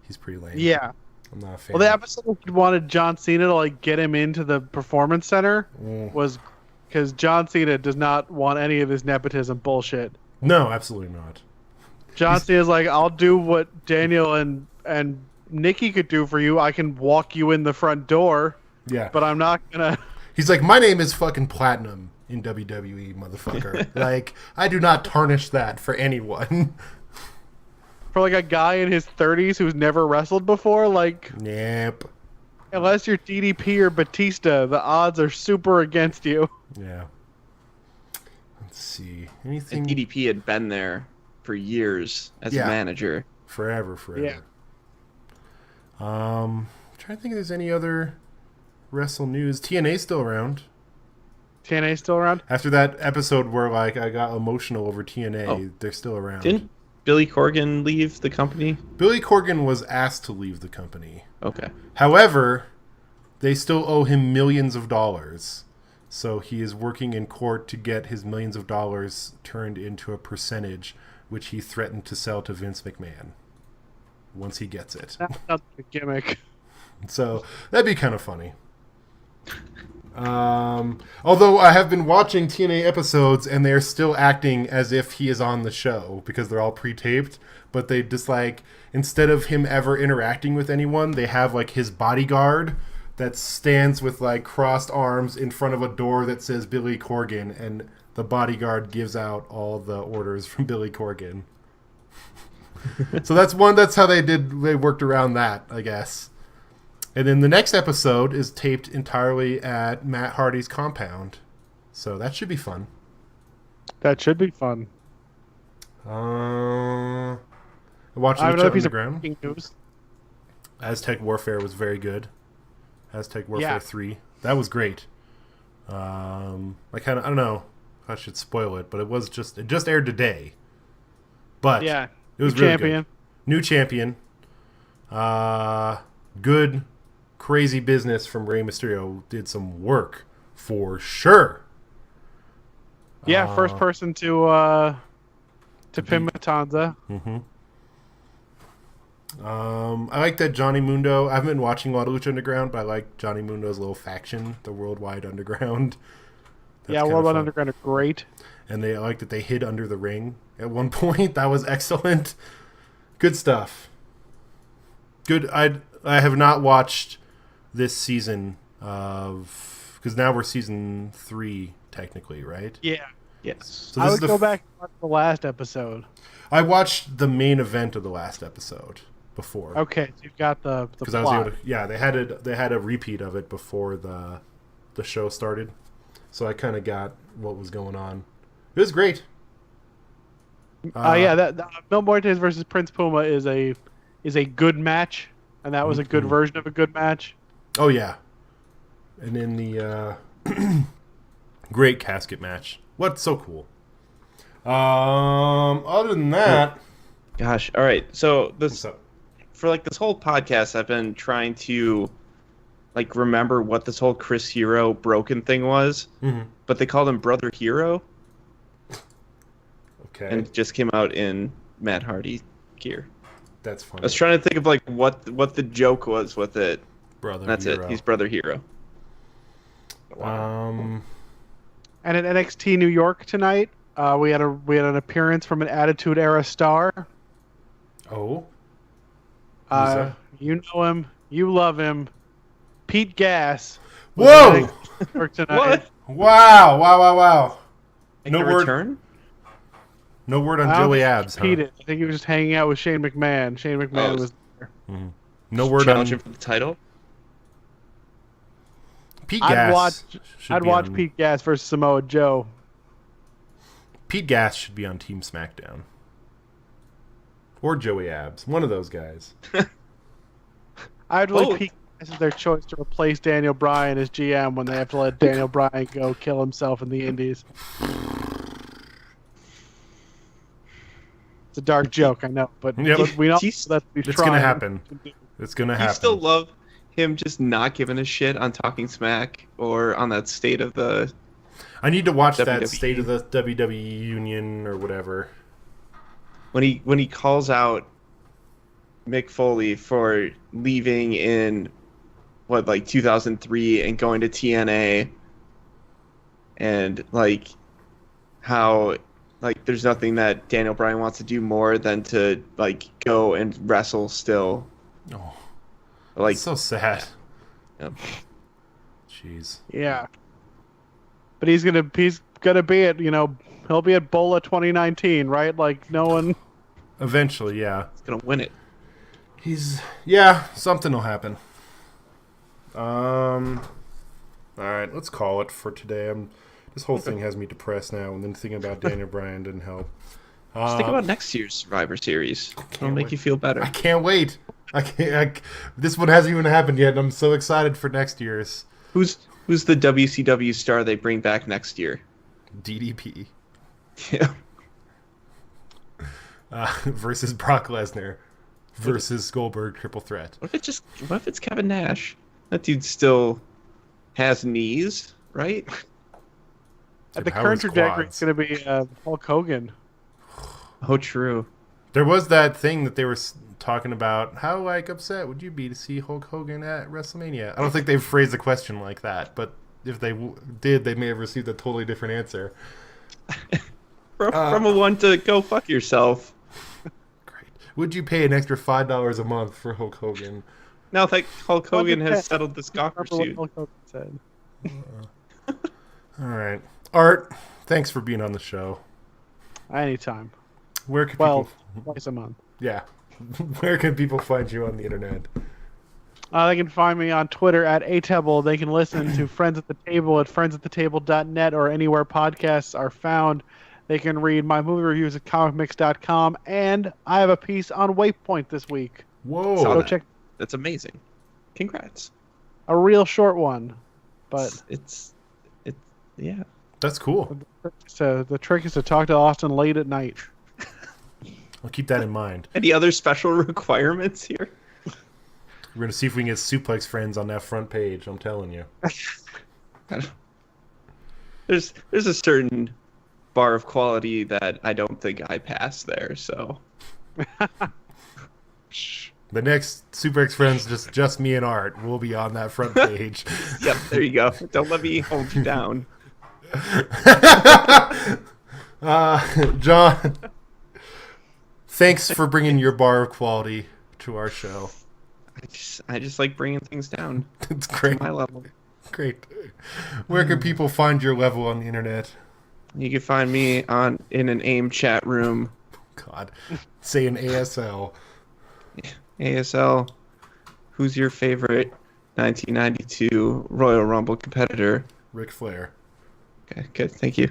Speaker 3: He's pretty lame.
Speaker 1: Yeah.
Speaker 3: I'm not a fan.
Speaker 1: Well, the episode that wanted John Cena to like get him into the performance center was because John Cena does not want any of this nepotism bullshit.
Speaker 3: No, absolutely not.
Speaker 1: John Cena's like, I'll do what Daniel and Nikki could do for you. I can walk you in the front door.
Speaker 3: Yeah.
Speaker 1: But I'm not gonna.
Speaker 3: He's like, my name is fucking Platinum in WWE, motherfucker. Like, I do not tarnish that for anyone.
Speaker 1: For like a guy in his 30s who's never wrestled before, like...
Speaker 3: Yep.
Speaker 1: Unless you're DDP or Batista, the odds are super against you.
Speaker 3: Yeah. Let's see. Anything...
Speaker 2: And DDP had been there for years as a manager.
Speaker 3: Forever.
Speaker 1: Yeah.
Speaker 3: I'm trying to think if there's any other wrestle news. TNA's still around.
Speaker 1: TNA's still around?
Speaker 3: After that episode where like I got emotional over TNA, they're still around.
Speaker 2: Didn't Billy Corgan leave the company?
Speaker 3: Billy Corgan was asked to leave the company.
Speaker 2: Okay.
Speaker 3: However, they still owe him millions of dollars. So he is working in court to get his millions of dollars turned into a percentage, which he threatened to sell to Vince McMahon once he gets it.
Speaker 1: That's not a gimmick.
Speaker 3: So that'd be kind of funny. Although I have been watching TNA episodes and they're still acting as if he is on the show because they're all pre-taped, but they just like, instead of him ever interacting with anyone, they have like his bodyguard that stands with like crossed arms in front of a door that says Billy Corgan, and the bodyguard gives out all the orders from Billy Corgan. So that's how they worked around that, I guess. And then the next episode is taped entirely at Matt Hardy's compound. So that should be fun.
Speaker 1: That should be fun.
Speaker 3: I watched
Speaker 1: I have another
Speaker 3: Lucha
Speaker 1: piece
Speaker 3: Underground.
Speaker 1: of breaking news.
Speaker 3: Aztec Warfare was very good. Aztec Warfare 3. That was great. I don't know if I should spoil it, but it just aired today. But it was really good. New champion. Good, crazy business from Rey Mysterio. Did some work for sure.
Speaker 1: Yeah, first person to pin Matanza.
Speaker 3: Mm-hmm. I like that Johnny Mundo. I haven't been watching a lot of Lucha Underground, but I like Johnny Mundo's little faction, the Worldwide Underground.
Speaker 1: That's Worldwide Underground are great.
Speaker 3: And I like that they hid under the ring at one point. That was excellent. Good stuff. Good. I have not watched this season because now we're season 3 technically, right?
Speaker 1: Yeah.
Speaker 2: Yes.
Speaker 1: So I would go back and watch the last episode.
Speaker 3: I watched the main event of the last episode before.
Speaker 1: Okay, so you've got the plot.
Speaker 3: They had a repeat of it before the show started, so I kind of got what was going on. It was great.
Speaker 1: That Mil Muertes versus Prince Puma is a good match, and that was a good version of a good match.
Speaker 3: Oh yeah, and in the great casket match. What's so cool? Other than that,
Speaker 2: gosh, all right. So for this whole podcast, I've been trying to remember what this whole Chris Hero broken thing was, but they called him Brother Hero.
Speaker 3: Okay.
Speaker 2: And it just came out in Matt Hardy gear.
Speaker 3: That's funny.
Speaker 2: I was trying to think of what the joke was with it.
Speaker 3: Brother
Speaker 2: That's
Speaker 3: Hero.
Speaker 2: it. He's Brother Hero.
Speaker 1: And at NXT New York tonight, we had an appearance from an Attitude Era star.
Speaker 3: Oh.
Speaker 1: You know him. You love him. Pete Gas.
Speaker 3: Whoa!
Speaker 1: Tonight.
Speaker 3: What? Wow.
Speaker 2: No word.
Speaker 3: No word on Joey Abs.
Speaker 1: Pete, I think he was just hanging out with Shane McMahon. Shane McMahon was there.
Speaker 3: Mm-hmm. No word
Speaker 2: challenging for the title.
Speaker 3: Pete Gas.
Speaker 1: I'd watch Pete Gas versus Samoa Joe.
Speaker 3: Pete Gas should be on Team SmackDown. Or Joey Abs. One of those guys.
Speaker 1: I'd like Pete Gas as their choice to replace Daniel Bryan as GM when they have to let Daniel Bryan go kill himself in the Indies. It's a dark joke, I know, but we know that's what he's trying.
Speaker 3: It's going to happen. It's going to happen.
Speaker 2: You still love him just not giving a shit on Talking Smack or on that state of the...
Speaker 3: I need to watch
Speaker 2: WWE.
Speaker 3: that State of the WWE Union or whatever.
Speaker 2: When he calls out Mick Foley for leaving in 2003 and going to TNA, and how there's nothing that Daniel Bryan wants to do more than to go and wrestle still.
Speaker 3: Oh, it's so sad.
Speaker 2: Yep.
Speaker 3: Jeez.
Speaker 1: Yeah. But he's gonna be at he'll be at Bola 2019, right? No one.
Speaker 3: Eventually, yeah.
Speaker 2: He's gonna win it.
Speaker 3: Something will happen. All right, let's call it for today. This whole thing has me depressed now, and then thinking about Daniel Bryan didn't help.
Speaker 2: Just think about next year's Survivor Series. It'll make you feel better.
Speaker 3: I can't wait. This one hasn't even happened yet, and I'm so excited for next year's.
Speaker 2: Who's the WCW star they bring back next year?
Speaker 3: DDP.
Speaker 2: Yeah.
Speaker 3: Versus Brock Lesnar. Versus Goldberg triple threat.
Speaker 2: What if it's Kevin Nash? That dude still has knees, right?
Speaker 1: The current trajectory is going to be Hulk Hogan.
Speaker 2: Oh, true.
Speaker 3: There was that thing that they were talking about. How upset would you be to see Hulk Hogan at WrestleMania? I don't think they phrased the question like that, but if they did, they may have received a totally different answer.
Speaker 2: From a one to go fuck yourself.
Speaker 3: Great. Would you pay an extra $5 a month for Hulk Hogan?
Speaker 2: Now that Hulk Hogan has settled this gawker suit.
Speaker 1: Hulk Hogan said.
Speaker 3: All right. Art, thanks for being on the show.
Speaker 1: Anytime.
Speaker 3: Where can people...
Speaker 1: twice a month.
Speaker 3: Yeah. Where can people find you on the internet?
Speaker 1: They can find me on Twitter at Atebble. They can listen to Friends at the Table at friendsattetable.net or anywhere podcasts are found. They can read my movie reviews at comicmix.com, and I have a piece on Waypoint this week.
Speaker 3: Whoa.
Speaker 2: So
Speaker 1: go check.
Speaker 2: That's amazing. Congrats.
Speaker 1: A real short one, but
Speaker 2: it's yeah.
Speaker 3: That's cool.
Speaker 1: So the trick is to talk to Austin late at night.
Speaker 3: I'll keep that in mind.
Speaker 2: Any other special requirements here?
Speaker 3: We're going to see if we can get Suplexfriends on that front page, I'm telling you.
Speaker 2: There's a certain bar of quality that I don't think I pass there, so.
Speaker 3: The next Suplexfriends, just me and Art, will be on that front page.
Speaker 2: Yep, there you go. Don't let me hold you down.
Speaker 3: John, thanks for bringing your bar of quality to our show.
Speaker 2: I just like bringing things down.
Speaker 3: It's great.
Speaker 2: To my level.
Speaker 3: Great. Where can people find your level on the internet?
Speaker 2: You can find me in an AIM chat room.
Speaker 3: God, say an ASL.
Speaker 2: ASL. Who's your favorite 1992 Royal Rumble competitor?
Speaker 3: Ric Flair.
Speaker 2: Okay, good. Thank you.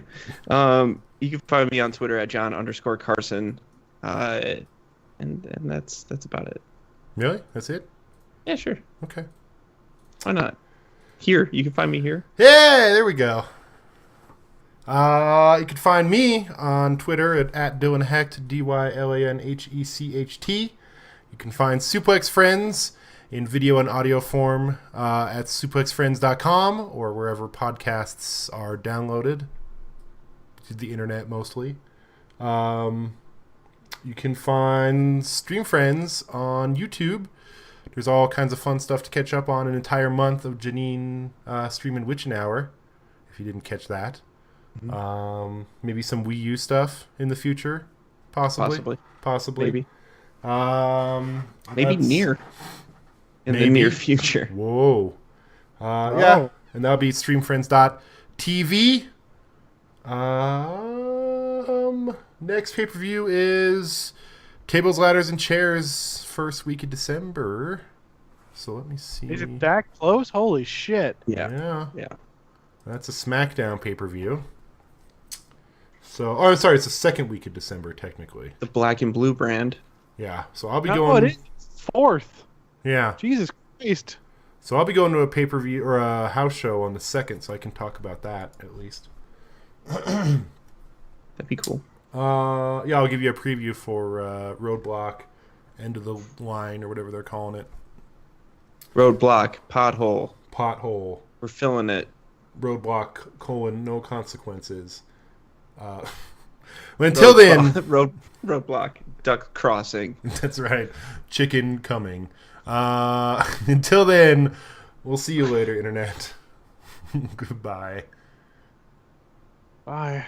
Speaker 2: You can find me on Twitter at John_Carson. And that's about it.
Speaker 3: Really? That's it?
Speaker 2: Yeah, sure.
Speaker 3: Okay.
Speaker 2: Why not? Here, you can find me here.
Speaker 3: Yeah, there we go. You can find me on Twitter at DylanHecht, DYLANHECHT. You can find Suplex Friends in video and audio form at suplexfriends.com or wherever podcasts are downloaded to the internet mostly. You can find Stream Friends on YouTube. There's all kinds of fun stuff to catch up on. An entire month of Janine streaming Witching Hour, if you didn't catch that. Mm-hmm. Maybe some Wii U stuff in the future, possibly.
Speaker 2: Maybe. Maybe in
Speaker 3: maybe.
Speaker 2: the near future.
Speaker 3: Whoa. Yeah, and that'll be streamfriends.tv. Next pay-per-view is Tables, Ladders, and Chairs, first week of December. So let me see.
Speaker 1: Is it that close? Holy shit.
Speaker 2: Yeah.
Speaker 3: That's a SmackDown pay-per-view. So, I'm sorry, it's the second week of December, technically.
Speaker 2: The Black and Blue brand.
Speaker 3: Yeah, so I'll be
Speaker 1: No,
Speaker 3: going...
Speaker 1: it is fourth.
Speaker 3: Yeah.
Speaker 1: Jesus Christ.
Speaker 3: So I'll be going to a pay-per-view, or a house show on the 2nd, so I can talk about that, at least.
Speaker 2: That'd be cool.
Speaker 3: Yeah, I'll give you a preview for Roadblock, End of the Line, or whatever they're calling it.
Speaker 2: Roadblock, Pothole. We're filling it.
Speaker 3: Roadblock, no consequences. Until then...
Speaker 2: Roadblock, Duck Crossing.
Speaker 3: That's right. Chicken coming. Until then, we'll see you later, Internet. Goodbye.
Speaker 1: Bye.